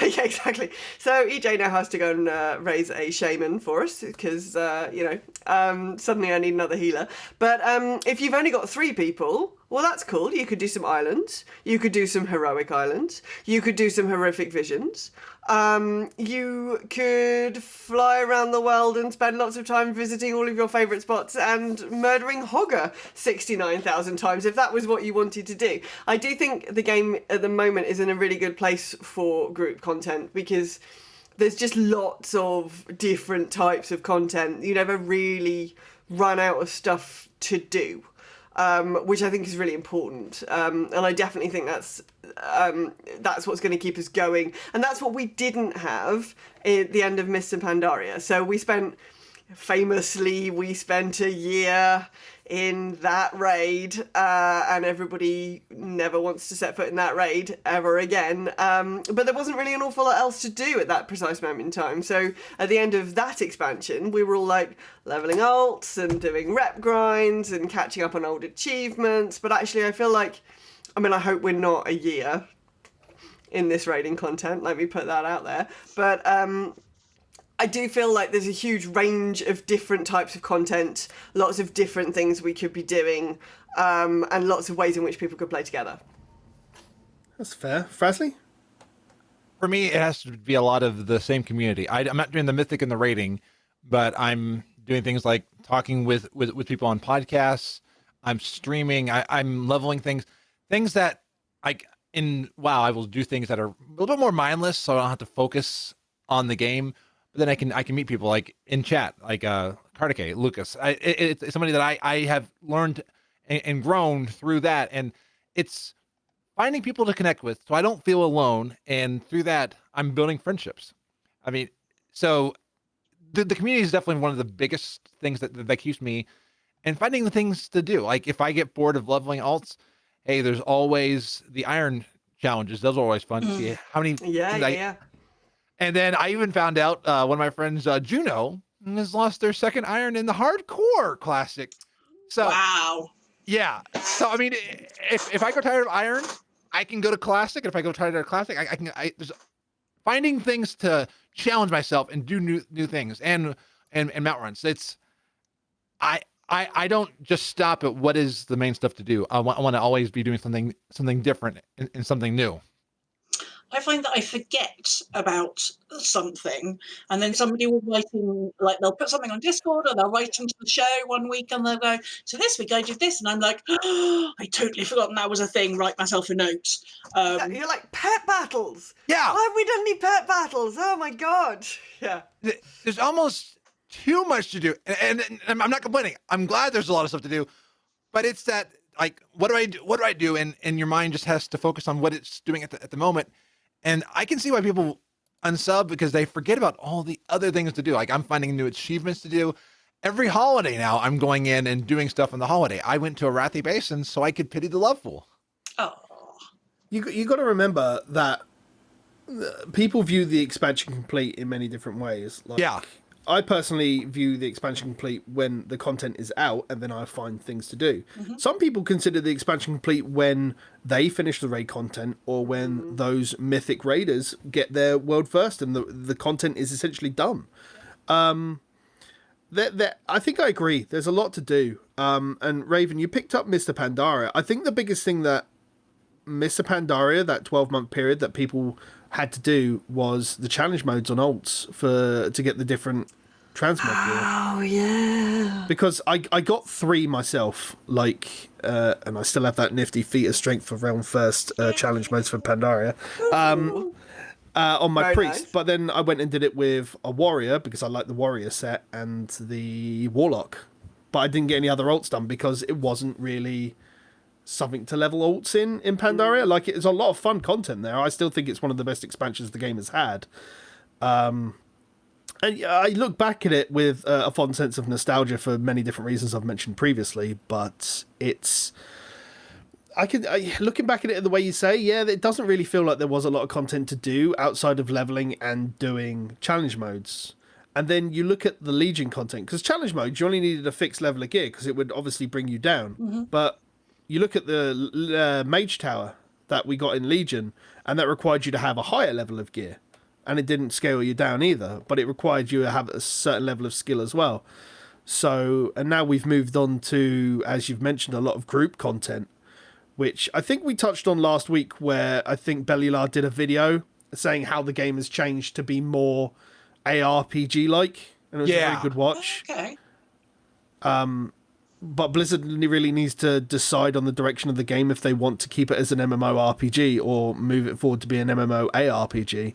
Speaker 2: exactly. So EJ now has to go and raise a shaman for us because, suddenly I need another healer. But if you've only got 3 people, well, that's cool. You could do some islands. You could do some heroic islands. You could do some horrific visions. You could fly around the world and spend lots of time visiting all of your favourite spots and murdering Hogger 69,000 times if that was what you wanted to do. I do think the game at the moment is in a really good place for group content because there's just lots of different types of content. You never really run out of stuff to do. Which I think is really important, and I definitely think that's what's going to keep us going, and that's what we didn't have at the end of Mists and Pandaria. So we spent a year in that raid, and everybody never wants to set foot in that raid ever again. But there wasn't really an awful lot else to do at that precise moment in time. So at the end of that expansion, we were all like leveling alts and doing rep grinds and catching up on old achievements. But actually, I feel like, I hope we're not a year in this raiding content. Let me put that out there. But I do feel like there's a huge range of different types of content, lots of different things we could be doing, and lots of ways in which people could play together.
Speaker 1: That's fair. Frazley?
Speaker 4: For me, it has to be a lot of the same community. I'm not doing the mythic and the rating, but I'm doing things like talking with people on podcasts. I'm streaming. I'm leveling things that WoW, I will do things that are a little bit more mindless, so I don't have to focus on the game. Then I can meet people like in chat, like Kardike, Lucas. It's somebody that I have learned and grown through that, and it's finding people to connect with, so I don't feel alone. And through that, I'm building friendships. So the community is definitely one of the biggest things that keeps me, and finding the things to do. Like if I get bored of leveling alts, hey, there's always the iron challenges. Those are always fun to see how many.
Speaker 2: Yeah.
Speaker 4: And then I even found out one of my friends, Juno, has lost their 2nd iron in the hardcore classic. So,
Speaker 3: wow.
Speaker 4: Yeah. So, if I go tired of iron, I can go to classic. And if I go tired of classic, I can finding things to challenge myself and do new things and mount runs. I don't just stop at what is the main stuff to do. I want to always be doing something different and something new.
Speaker 3: I find that I forget about something, and then somebody will write in, like they'll put something on Discord, or they'll write into the show one week, and they'll go, "So this week I did this," and I'm like, oh, "I totally forgotten that was a thing." Write myself a note.
Speaker 2: You're like, pet battles.
Speaker 4: Yeah.
Speaker 2: Why have we done any pet battles? Oh my god. Yeah.
Speaker 4: There's almost too much to do, and I'm not complaining. I'm glad there's a lot of stuff to do, but it's that, like, what do I do? What do I do? And your mind just has to focus on what it's doing at the moment. And I can see why people unsub, because they forget about all the other things to do. Like, I'm finding new achievements to do. Every holiday now, I'm going in and doing stuff on the holiday. I went to Arathi Basin so I could pity the Loveful.
Speaker 3: Oh,
Speaker 1: You got to remember that people view the expansion complete in many different ways. Like,
Speaker 4: Yeah.
Speaker 1: I personally view the expansion complete when the content is out, and then I find things to do. Some people consider the expansion complete when they finish the raid content, or when those mythic raiders get their world first and the content is essentially done. I think I agree. There's a lot to do. And Raven, you picked up Mr. Pandaria. I think the biggest thing that Mr. Pandaria, that 12-month period that people had to do, was the challenge modes on alts to get the different transmog gear.
Speaker 2: Oh yeah.
Speaker 1: Because I got 3 myself, and I still have that nifty feat of strength for realm first challenge modes for Pandaria on my
Speaker 2: Very
Speaker 1: priest.
Speaker 2: nice.
Speaker 1: But then I went and did it with a warrior because I like the warrior set, and the warlock. But I didn't get any other alts done because it wasn't really something to level alts in Pandaria. Like, it's a lot of fun content there. I still think it's one of the best expansions the game has had. And I look back at it with a fond sense of nostalgia for many different reasons I've mentioned previously, but looking back at it the way you say, yeah, it doesn't really feel like there was a lot of content to do outside of leveling and doing challenge modes. And then you look at the Legion content, because challenge modes, you only needed a fixed level of gear because it would obviously bring you down. But you look at the mage tower that we got in Legion, and that required you to have a higher level of gear. And it didn't scale you down either, but it required you to have a certain level of skill as well. So, and now we've moved on to, as you've mentioned, a lot of group content, which I think we touched on last week, where I think Bellular did a video saying how the game has changed to be more ARPG-like, and it was a very good watch.
Speaker 3: okay.
Speaker 1: But Blizzard really needs to decide on the direction of the game if they want to keep it as an MMORPG or move it forward to be an MMO ARPG.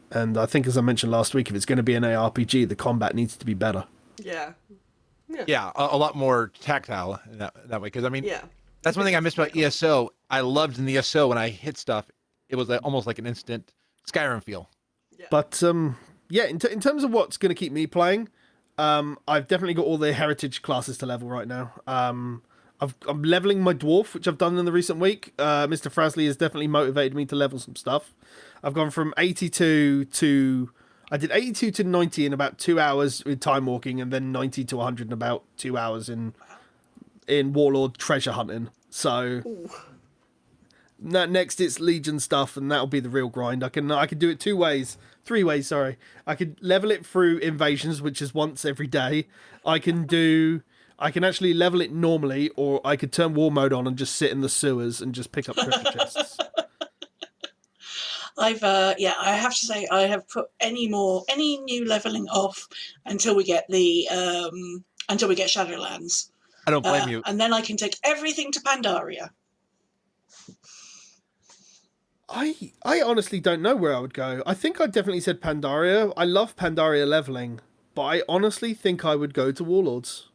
Speaker 1: And I think, as I mentioned last week, if it's going to be an ARPG, the combat needs to be better.
Speaker 2: Yeah.
Speaker 4: Yeah, a lot more tactile that way. Because, I mean,
Speaker 2: Yeah.
Speaker 4: that's one thing I missed about ESO. I loved in the ESO when I hit stuff, it was almost like an instant Skyrim feel.
Speaker 1: But, yeah, in terms of what's going to keep me playing, I've definitely got all the heritage classes to level right now. I'm leveling my dwarf, which I've done in the recent week. Mr. Frazley has definitely motivated me to level some stuff. I've gone from 82 to... I did 82 to 90 in about 2 hours with time walking, and then 90 to 100 in about 2 hours in Warlord treasure hunting. So next it's Legion stuff, and that'll be the real grind. I can do it 3 ways. Sorry, I could level it through invasions, which is once every day. I can actually level it normally, or I could turn war mode on and just sit in the sewers and just pick up treasure chests.
Speaker 3: I have to say I have put any new leveling off until we get Shadowlands.
Speaker 4: I don't blame you.
Speaker 3: And then I can take everything to Pandaria.
Speaker 1: I honestly don't know where I would go. I think I definitely said Pandaria. I love Pandaria leveling, but I honestly think I would go to Warlords.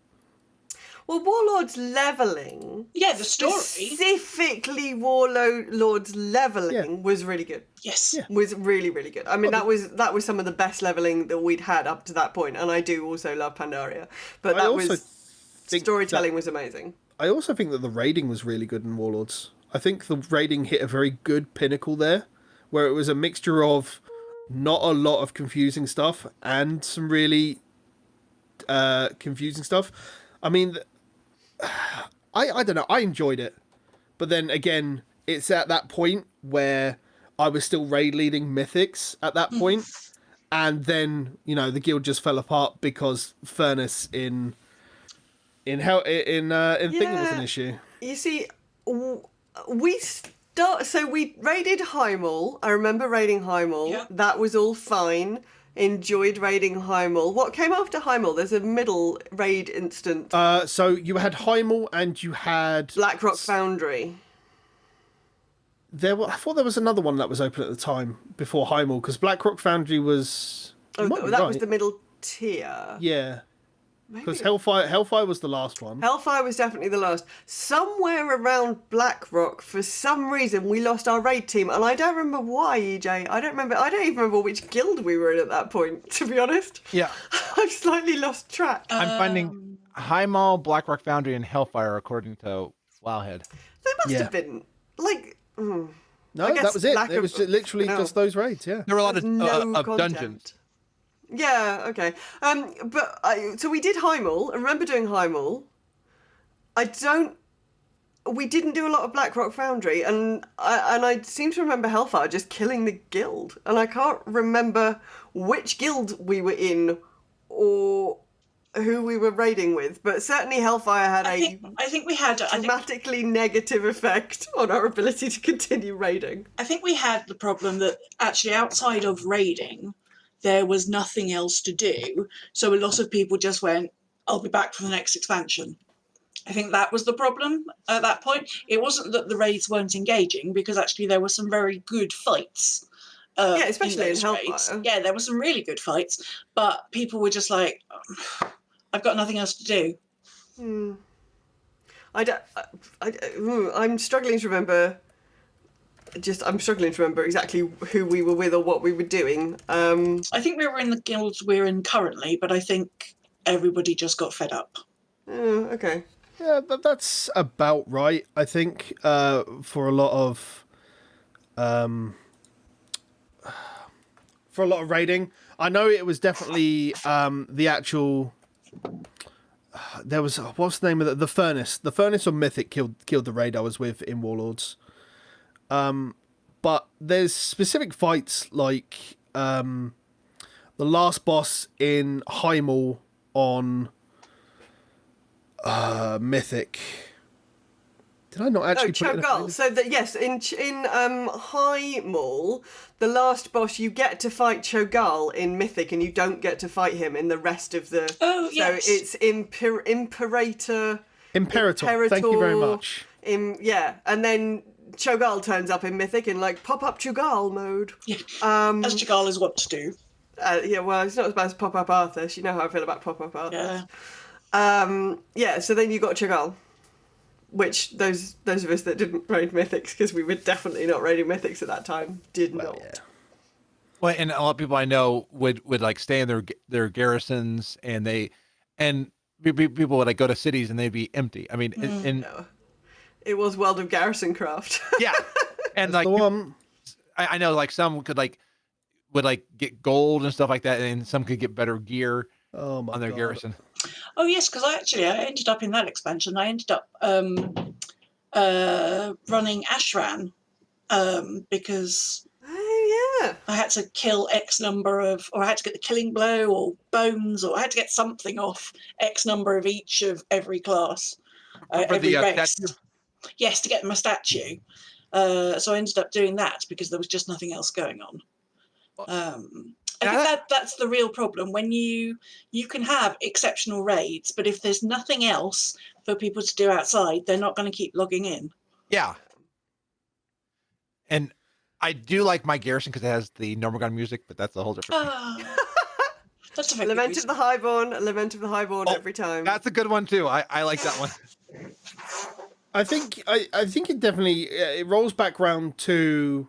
Speaker 2: Well, Warlord's leveling.
Speaker 3: Yeah, the story.
Speaker 2: Specifically, Warlord's leveling was really good.
Speaker 3: Yes.
Speaker 1: Yeah.
Speaker 2: Was really, really good. I mean, that was some of the best leveling that we'd had up to that point, and I do also love Pandaria. But storytelling was amazing.
Speaker 1: I also think that the raiding was really good in Warlords. I think the raiding hit a very good pinnacle there, where it was a mixture of not a lot of confusing stuff and some really confusing stuff. I mean, I don't know. I enjoyed it. But then again, it's at that point where I was still raid leading Mythics at that point. And then, you know, the guild just fell apart because Furnace in Thing was an issue.
Speaker 2: You see, we raided Heimel. I remember raiding Heimel.
Speaker 3: Yeah.
Speaker 2: That was all fine. Enjoyed raiding Heimel. What came after Heimel? There's a middle raid instant.
Speaker 1: So you had Heimel and you had
Speaker 2: Blackrock Foundry.
Speaker 1: I thought there was another one that was open at the time before Heimel, because Blackrock Foundry was.
Speaker 2: Oh, that was the middle tier.
Speaker 1: Yeah. Because Hellfire was the last one.
Speaker 2: Hellfire was definitely the last. Somewhere around Blackrock, for some reason, we lost our raid team, and I don't remember why, EJ. I don't even remember which guild we were in at that point, to be honest.
Speaker 4: Yeah.
Speaker 2: I've slightly lost track.
Speaker 4: I'm finding Heimel, Blackrock Foundry, and Hellfire according to Wowhead.
Speaker 2: There must have been, like...
Speaker 1: No, that was it. It was literally just those raids, yeah.
Speaker 4: There were a lot of
Speaker 2: content.
Speaker 4: dungeons.
Speaker 2: Yeah, okay. So we did Heimel. I remember doing Heimel. We didn't do a lot of Blackrock Foundry, and I seem to remember Hellfire just killing the guild, and I can't remember which guild we were in or who we were raiding with, but certainly Hellfire had
Speaker 3: I think we had
Speaker 2: dramatically negative effect on our ability to continue raiding.
Speaker 3: I think we had the problem that actually outside of raiding, there was nothing else to do. So a lot of people just went, I'll be back for the next expansion. I think that was the problem at that point. It wasn't that the raids weren't engaging, because actually there were some very good fights.
Speaker 2: Yeah, especially in Hellfire.
Speaker 3: Raids. Yeah, there were some really good fights, but people were just like, I've got nothing else to do.
Speaker 2: I'm struggling to remember. I'm struggling to remember exactly who we were with or what we were doing.
Speaker 3: I think we were in the guilds we're in currently, but I think everybody just got fed up.
Speaker 2: Okay.
Speaker 1: Yeah, that's about right. I think for a lot of raiding, I know it was definitely the actual. There was what's the name of the Furnace? The Furnace or Mythic killed the raid I was with in Warlords. But there's specific fights like the last boss in Heimel on Mythic. Did I not actually put it in
Speaker 2: Cho'Gall. So yes, in Heimel, the last boss, you get to fight Cho'Gall in Mythic, and you don't get to fight him in the rest of the.
Speaker 3: Oh yes.
Speaker 2: So it's Imperator.
Speaker 1: Thank you very much.
Speaker 2: And then Cho'Gall turns up in Mythic in like pop up Cho'Gall mode.
Speaker 3: Yeah. As Cho'Gall is what to do.
Speaker 2: Yeah, well, it's not as bad as pop up Arthas. You know how I feel about pop up Arthas.
Speaker 3: Yeah.
Speaker 2: So then you got Cho'Gall. Which those of us that didn't raid Mythics, because we were definitely not raiding Mythics at that time, did not. Yeah.
Speaker 4: Well, and a lot of people I know would like stay in their garrisons, and people would like go to cities and they'd be empty. I mean,
Speaker 2: No. It was World of Garrison Craft.
Speaker 4: Yeah, and like I know like some would get gold and stuff like that, and some could get better gear on their garrison.
Speaker 3: Oh yes, because I ended up in that expansion. I ended up running Ashran because I had to kill X number of, or I had to get the killing blow or bones, or I had to get something off X number of each of every class, every race. Yes, to get my statue. So I ended up doing that because there was just nothing else going on. I think that's the real problem. When you can have exceptional raids, but if there's nothing else for people to do outside, they're not going to keep logging in.
Speaker 4: Yeah. And I do like my garrison because it has the Normagon music, but that's a whole different thing.
Speaker 3: That's a
Speaker 2: Lament of the Highborn every time.
Speaker 4: That's a good one too. I like that one.
Speaker 1: I think it definitely it rolls back round to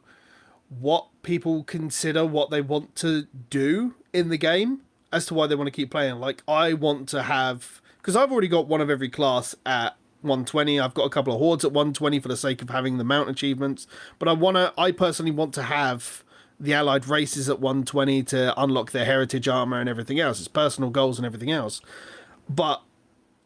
Speaker 1: what people consider what they want to do in the game as to why they want to keep playing. Like, I want to have, because I've already got one of every class at 120. I've got a couple of hordes at 120 for the sake of having the mount achievements, but I personally want to have the allied races at 120 to unlock their heritage armor and everything else. It's personal goals and everything else. But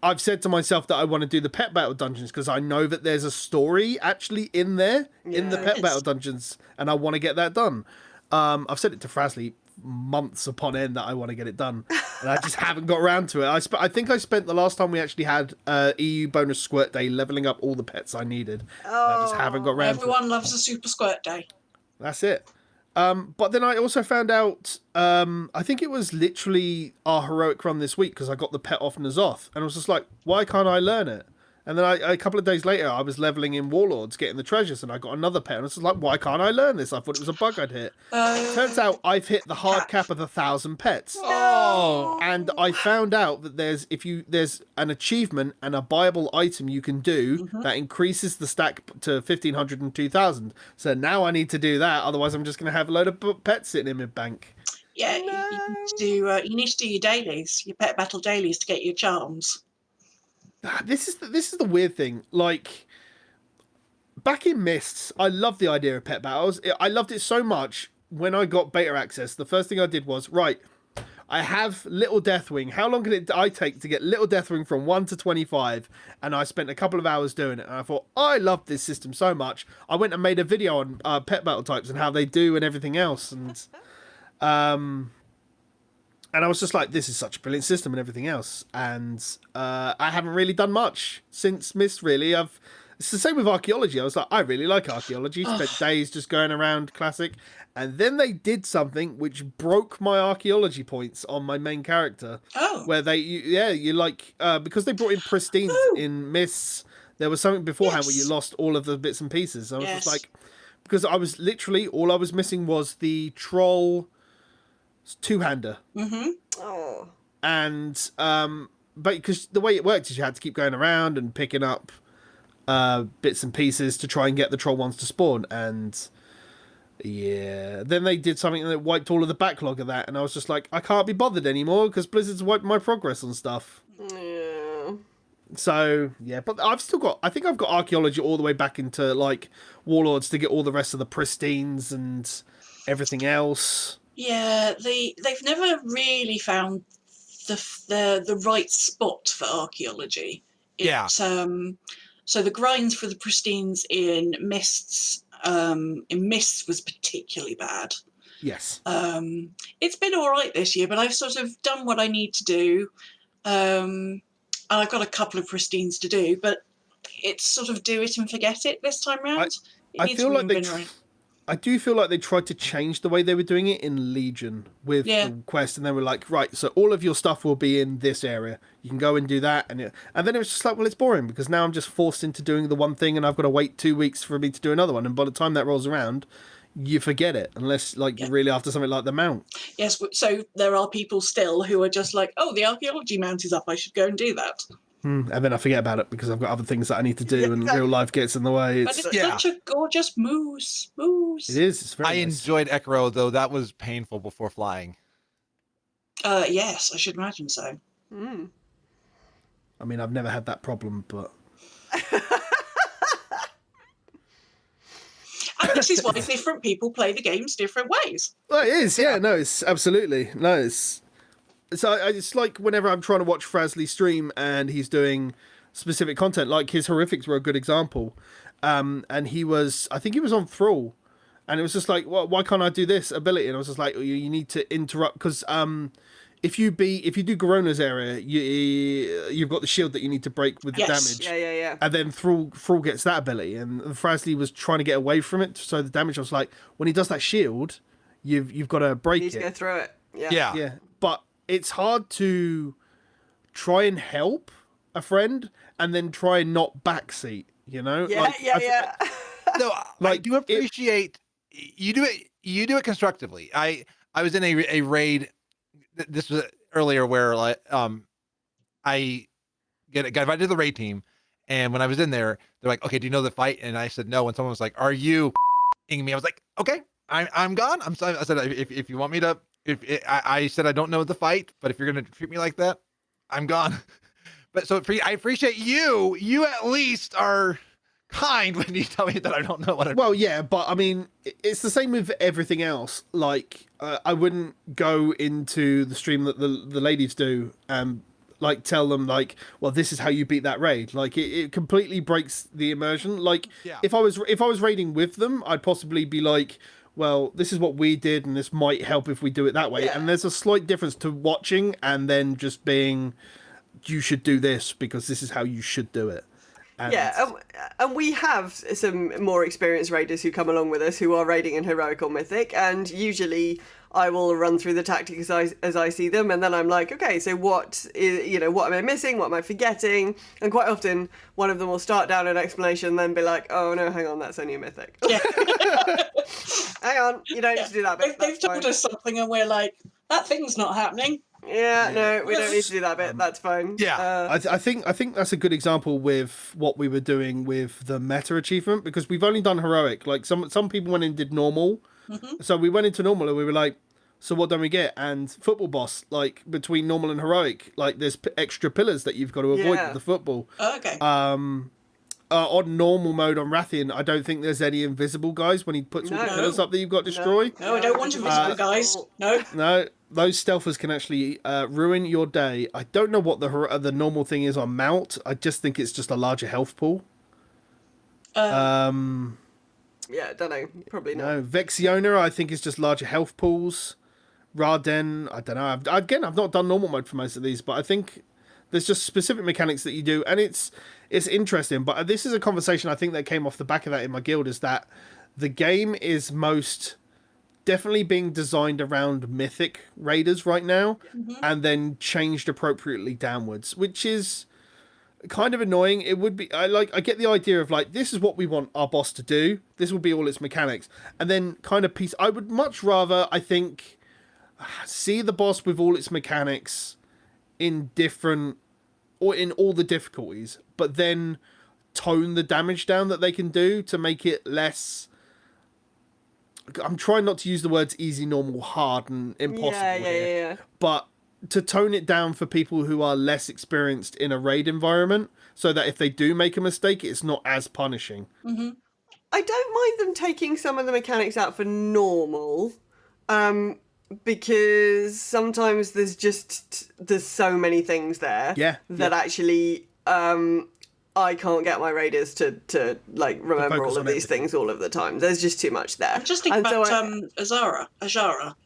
Speaker 1: I've said to myself that I want to do the pet battle dungeons because I know that there's a story actually in there in the
Speaker 2: Yeah.
Speaker 1: pet battle dungeons, and I want to get that done. I've said it to Frazley months upon end that I want to get it done, and I just haven't got around to it. I think I spent the last time we actually had EU bonus squirt day leveling up all the pets I needed. And I just haven't got around to it.
Speaker 3: Everyone loves a super squirt day.
Speaker 1: That's it. But then I also found out, I think it was literally our heroic run this week because I got the pet off N'alotha, and I was just like, why can't I learn it? And then a couple of days later, I was leveling in Warlords, getting the treasures, and I got another pet, and I was just like, why can't I learn this? I thought it was a bug I'd hit. Turns out I've hit the hard cap of 1,000 pets.
Speaker 4: Oh,
Speaker 1: And I found out that there's an achievement and a buyable item you can do that increases the stack to 1,500 and 2,000. So now I need to do that, otherwise I'm just going to have a load of pets sitting in my bank.
Speaker 3: Yeah, you need to do your dailies, your pet battle dailies to get your charms.
Speaker 1: This is the weird thing. Like, back in Mists, I loved the idea of pet battles. I loved it so much. When I got beta access, the first thing I did was, right, I have Little Deathwing. How long can I take to get Little Deathwing from 1 to 25? And I spent a couple of hours doing it. And I thought, I love this system so much. I went and made a video on pet battle types and how they do and everything else. And I was just like, this is such a brilliant system and everything else. And I haven't really done much since Mist, really. It's the same with archaeology. I was like, I really like archaeology. Spent days just going around Classic. And then they did something which broke my archaeology points on my main character.
Speaker 3: Oh.
Speaker 1: Where you like, because they brought in pristines in Mists, there was something beforehand where you lost all of the bits and pieces. I was just like, because I was literally, all I was missing was the troll two-hander.
Speaker 2: Oh.
Speaker 1: And but because the way it worked is you had to keep going around and picking up bits and pieces to try and get the troll ones to spawn. And yeah, then they did something that wiped all of the backlog of that, and I was just like, I can't be bothered anymore because Blizzard's wiped my progress on stuff.
Speaker 2: Yeah.
Speaker 1: So yeah, but I think I've got archaeology all the way back into like Warlords to get all the rest of the pristines and everything else.
Speaker 3: Yeah, they've never really found the right spot for archaeology.
Speaker 4: Yeah.
Speaker 3: So the grinds for the pristines in Mists was particularly bad.
Speaker 1: Yes.
Speaker 3: It's been all right this year, but I've sort of done what I need to do. And I've got a couple of pristines to do, but it's sort of do it and forget it this time round.
Speaker 1: I feel like I do feel like they tried to change the way they were doing it in Legion with the quest, and they were like, right, so all of your stuff will be in this area. You can go and do that, and then it was just like, well, it's boring because now I'm just forced into doing the one thing, and I've got to wait 2 weeks for me to do another one, and by the time that rolls around, you forget it unless like you're really after something like the mount.
Speaker 3: Yes, so there are people still who are just like, oh, the archaeology mount is up, I should go and do that.
Speaker 1: And then I forget about it because I've got other things that I need to do, and real life gets in the way.
Speaker 3: But it's such a gorgeous moose.
Speaker 1: It is. It's very
Speaker 4: I
Speaker 1: nice.
Speaker 4: enjoyed Ekro, though that was painful before flying.
Speaker 3: Yes, I should imagine so.
Speaker 1: I mean, I've never had that problem, but
Speaker 3: And this is why different people play the games different ways.
Speaker 1: well, it is. Yeah, no, it's absolutely no. It's like whenever I'm trying to watch Frazley stream and he's doing specific content, like his horrifics were a good example. And I think he was on Thrall, and it was just like, well, why can't I do this ability? And I was just like, you need to interrupt because if you do Gorona's area, you've got the shield that you need to break with the damage.
Speaker 2: Yeah.
Speaker 1: And then Thrall gets that ability, and Frazley was trying to get away from it, so the damage. I was like, when he does that shield, you've got to break
Speaker 2: You need to go through it.
Speaker 1: Yeah, but it's hard to try and help a friend and then try and not backseat, you know?
Speaker 2: Yeah.
Speaker 4: No, I do appreciate you do it constructively. I was in a raid. This was earlier where like I got invited to the raid team, and when I was in there, they're like, "Okay, do you know the fight?" And I said no. And someone was like, "Are you ing me?" I was like, "Okay, I'm gone." I said if you want me to. I said I don't know the fight, but if you're gonna treat me like that, I'm gone. But so I appreciate you. You at least are kind when you tell me that I don't know what I'm.
Speaker 1: Well, yeah, but I mean, it's the same with everything else. Like, I wouldn't go into the stream that the ladies do and like tell them like, well, this is how you beat that raid. Like it completely breaks the immersion. Like
Speaker 4: Yeah.
Speaker 1: if I was raiding with them, I'd possibly be like, well, this is what we did, and this might help if we do it that way.
Speaker 2: Yeah.
Speaker 1: And there's a slight difference to watching and then just being, you should do this because this is how you should do it. And
Speaker 2: Yeah, and we have some more experienced raiders who come along with us who are raiding in heroic or mythic, and usually I will run through the tactics as I see them, and then I'm like, okay, so what am I missing? What am I forgetting? And quite often one of them will start down an explanation, then be like, oh no, hang on, that's only a mythic.
Speaker 3: Yeah.
Speaker 2: Hang on, you don't need to do that bit.
Speaker 3: They've told us something and we're like, that thing's not happening.
Speaker 2: Yeah, no, we don't need to do that bit. That's fine.
Speaker 4: Yeah.
Speaker 1: I think that's a good example with what we were doing with the meta achievement, because we've only done heroic. Like some people went in and did normal, so we went into normal and we were like, so what don't we get? And football boss, like between normal and heroic, like there's extra pillars that you've got to avoid with the football.
Speaker 3: Oh, okay.
Speaker 1: On normal mode on Rathian, I don't think there's any invisible guys when he puts all the
Speaker 2: No.
Speaker 1: pillars up that you've got to destroy.
Speaker 3: No, I don't want invisible guys. No.
Speaker 1: No, those stealthers can actually ruin your day. I don't know what the normal thing is on mount. I just think it's just a larger health pool.
Speaker 2: Yeah, don't know. Probably not.
Speaker 1: No, Vexiona, I think is just larger health pools. Raden, I don't know. I've not done normal mode for most of these, but I think there's just specific mechanics that you do, and it's interesting. But this is a conversation I think that came off the back of that in my guild, is that the game is most definitely being designed around mythic raiders right now, and then changed appropriately downwards, which is kind of annoying. It would be I get the idea of like, this is what we want our boss to do, this will be all its mechanics, and then kind of piece. I would much rather, I think, see the boss with all its mechanics in different, or in all the difficulties, but then tone the damage down that they can do to make it less. I'm trying not to use the words easy, normal, hard, and impossible
Speaker 2: Yeah.
Speaker 1: but to tone it down for people who are less experienced in a raid environment, so that if they do make a mistake, it's not as punishing.
Speaker 2: I don't mind them taking some of the mechanics out for normal, because sometimes there's so many things there that actually I can't get my raiders to like remember all of these things all of the time. There's just too much there.
Speaker 3: Just think about Azara.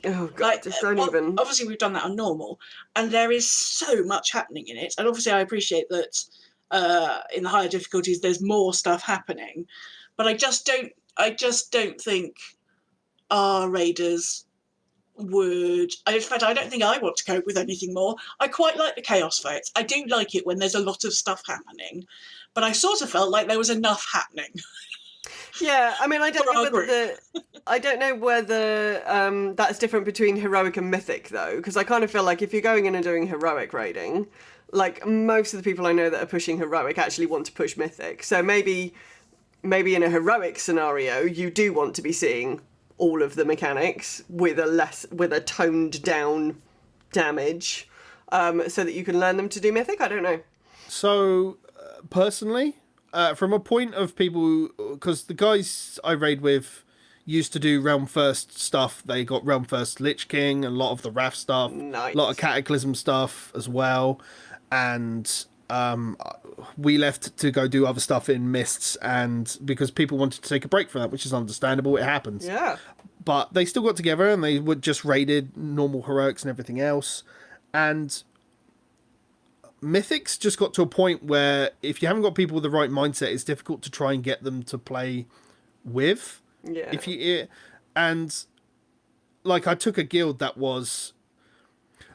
Speaker 2: Oh god,
Speaker 3: Like,
Speaker 2: just don't even.
Speaker 3: Obviously, we've done that on normal, and there is so much happening in it. And obviously, I appreciate that in the higher difficulties, there's more stuff happening. But I just don't think our raiders would. In fact, I don't think I want to cope with anything more. I quite like the chaos fights. I do like it when there's a lot of stuff happening, but I sort of felt like there was enough happening.
Speaker 2: Yeah, I mean, I don't know whether that's different between heroic and mythic though, because I kind of feel like if you're going in and doing heroic raiding, like most of the people I know that are pushing heroic actually want to push mythic. So maybe in a heroic scenario, you do want to be seeing all of the mechanics with a toned down damage, so that you can learn them to do mythic. I don't know.
Speaker 1: So personally, from a point of people, because the guys I raid with used to do realm first stuff. They got realm first Lich King and a lot of the Wrath stuff,
Speaker 2: Nice.
Speaker 1: a lot of Cataclysm stuff as well, and we left to go do other stuff in Mists, and because people wanted to take a break from that, which is understandable, it happens.
Speaker 2: Yeah.
Speaker 1: But they still got together and they would just raided normal heroics and everything else. And Mythics just got to a point where if you haven't got people with the right mindset, it's difficult to try and get them to play with.
Speaker 2: Yeah.
Speaker 1: And like, I took a guild that was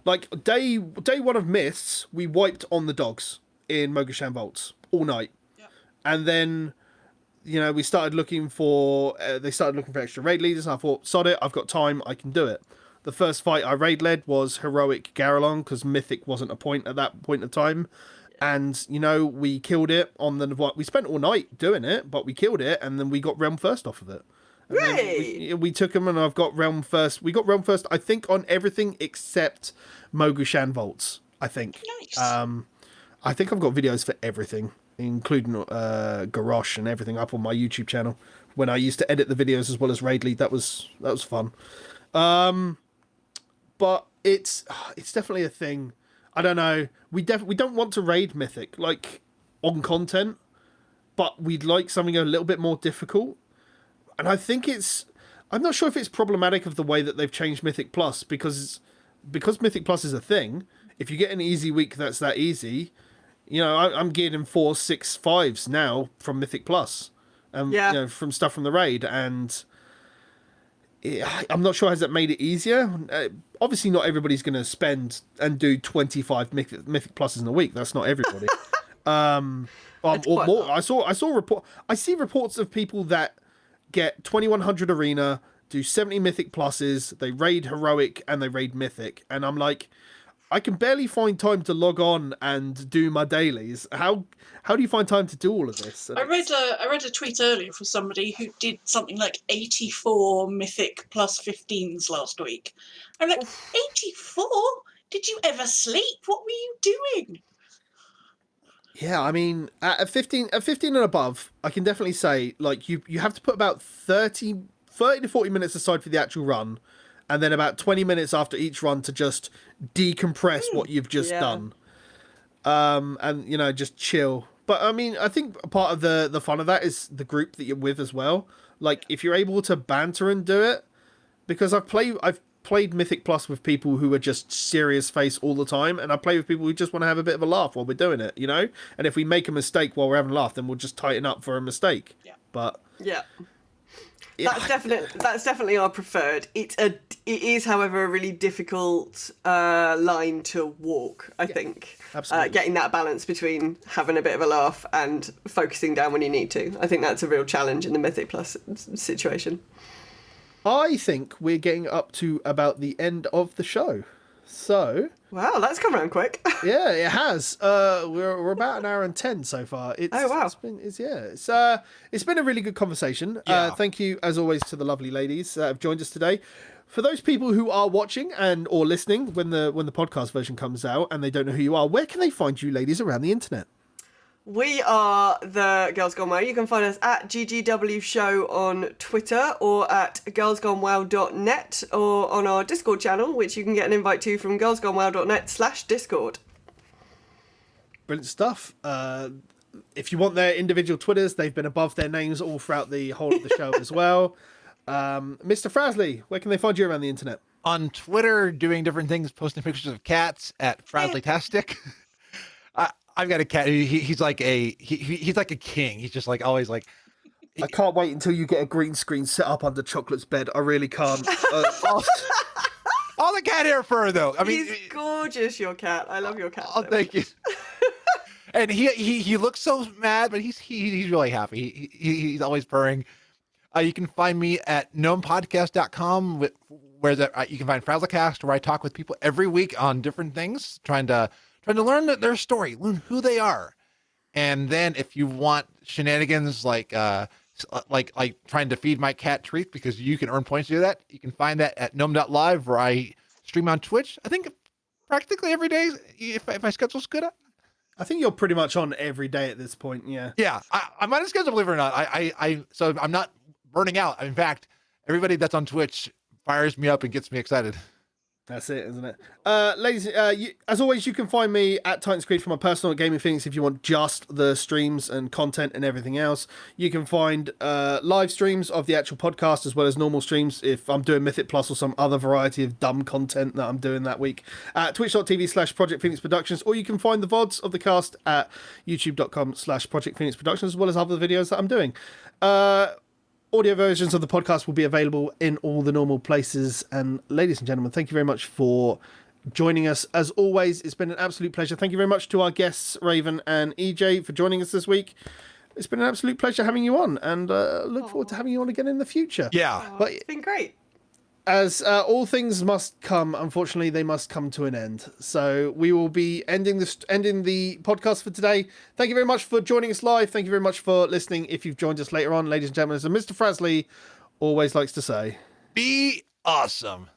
Speaker 1: like day one of Mists, we wiped on the dogs in Mogushan Vaults all night.
Speaker 3: Yep.
Speaker 1: And then, you know, they started looking for extra raid leaders, and I thought, sod it, I've got time, I can do it. The first fight I raid led was heroic Garalon, because mythic wasn't a point at that point of time. And, you know, we killed it on we spent all night doing it, but we killed it, and then we got realm first off of it. And then we took them, and I've got realm first. We got realm first, I think, on everything except Mogushan Vaults, I think.
Speaker 3: Nice.
Speaker 1: I think I've got videos for everything, including Garrosh and everything up on my YouTube channel. When I used to edit the videos as well as raid lead, that was fun. But it's definitely a thing. I don't know. We don't want to raid Mythic like on content, but we'd like something a little bit more difficult. And I think I'm not sure if it's problematic of the way that they've changed Mythic Plus because Mythic Plus is a thing. If you get an easy week that's that easy, you know, I'm geared in 4, 6, 5s now from Mythic Plus, you know, from stuff from the raid, and I'm not sure has that made it easier. Obviously, not everybody's going to spend and do 25 Mythic Pluses in a week. That's not everybody. Or more. I see reports of people that get 2100 arena, do 70 Mythic Pluses, they raid Heroic and they raid Mythic, and I'm like, I can barely find time to log on and do my dailies. How do you find time to do all of this? And
Speaker 3: I read a tweet earlier from somebody who did something like 84 Mythic plus 15s last week. I'm like, 84? Did you ever sleep? What were you doing?
Speaker 1: Yeah, I mean, at 15 and above, I can definitely say, like, you have to put about 30 to 40 minutes aside for the actual run, and then about 20 minutes after each run to just decompress what you've just done. And, you know, just chill. But, I mean, I think part of the fun of that is the group that you're with as well. Like, if you're able to banter and do it, because I've played Mythic Plus with people who are just serious face all the time, and I play with people who just want to have a bit of a laugh while we're doing it, you know? And if we make a mistake while we're having a laugh, then we'll just tighten up for a mistake. Yeah. But...
Speaker 2: yeah. That's definitely our preferred. It is, however, a really difficult line to walk, I think.
Speaker 1: Absolutely.
Speaker 2: Getting that balance between having a bit of a laugh and focusing down when you need to. I think that's a real challenge in the Mythic Plus situation.
Speaker 1: I think we're getting up to about the end of the show. So...
Speaker 2: wow, that's come around quick.
Speaker 1: Yeah, it has. We're about an hour and 10 so far.
Speaker 2: Oh wow!
Speaker 1: It's been a really good conversation.
Speaker 4: Yeah.
Speaker 1: Thank you as always to the lovely ladies that have joined us today. For those people who are watching and or listening when the podcast version comes out and they don't know who you are, where can they find you ladies around the internet?
Speaker 2: We are the Girls Gone Well. You can find us at GGW Show on Twitter or at girlsgonewell.net or on our Discord channel, which you can get an invite to from girlsgonewell.net/Discord.
Speaker 1: Brilliant stuff. If you want their individual Twitters, they've been above their names all throughout the whole of the show as well. Mr. Frazley, where can they find you around the internet?
Speaker 4: On Twitter, doing different things, posting pictures of cats at Frazley-tastic. I've got a cat. He's like he's like a king. He's just like always like.
Speaker 1: I can't wait until you get a green screen set up under Chocolate's bed. I really can't.
Speaker 4: All the cat hair fur though. I mean,
Speaker 2: he's gorgeous. Your cat. I love your cat.
Speaker 4: Oh, thank you. And he looks so mad, but he's really happy. He's always purring. You can find me at gnome.podcast.com where you can find Frazzlecast, where I talk with people every week on different things, trying to learn their story, learn who they are. And then if you want shenanigans like trying to feed my cat treats because you can earn points to do that, you can find that at gnome.live, where I stream on Twitch. I think practically every day if my schedule's good.
Speaker 1: I think you're pretty much on every day at this point, yeah.
Speaker 4: Yeah, I'm on a schedule, believe it or not. So I'm not burning out. In fact, everybody that's on Twitch fires me up and gets me excited.
Speaker 1: That's it, isn't it? Ladies, as always, you can find me at Titans Creed for my personal gaming things if you want just the streams and content and everything else. You can find live streams of the actual podcast as well as normal streams if I'm doing Mythic Plus or some other variety of dumb content that I'm doing that week at twitch.tv/Project Phoenix Productions, or you can find the VODs of the cast at youtube.com/Project Phoenix Productions, as well as other videos that I'm doing. Audio versions of the podcast will be available in all the normal places. And ladies and gentlemen, thank you very much for joining us. As always, it's been an absolute pleasure. Thank you very much to our guests, Raven and EJ, for joining us this week. It's been an absolute pleasure having you on, and look forward to having you on again in the future.
Speaker 4: Yeah.
Speaker 1: But
Speaker 2: It's been great.
Speaker 1: as all things must come, unfortunately, they must come to an end. So we will be ending the podcast for today. Thank you very much for joining us live. Thank you very much for listening. If you've joined us later on, ladies and gentlemen, as Mr. Frazley always likes to say,
Speaker 4: Be awesome.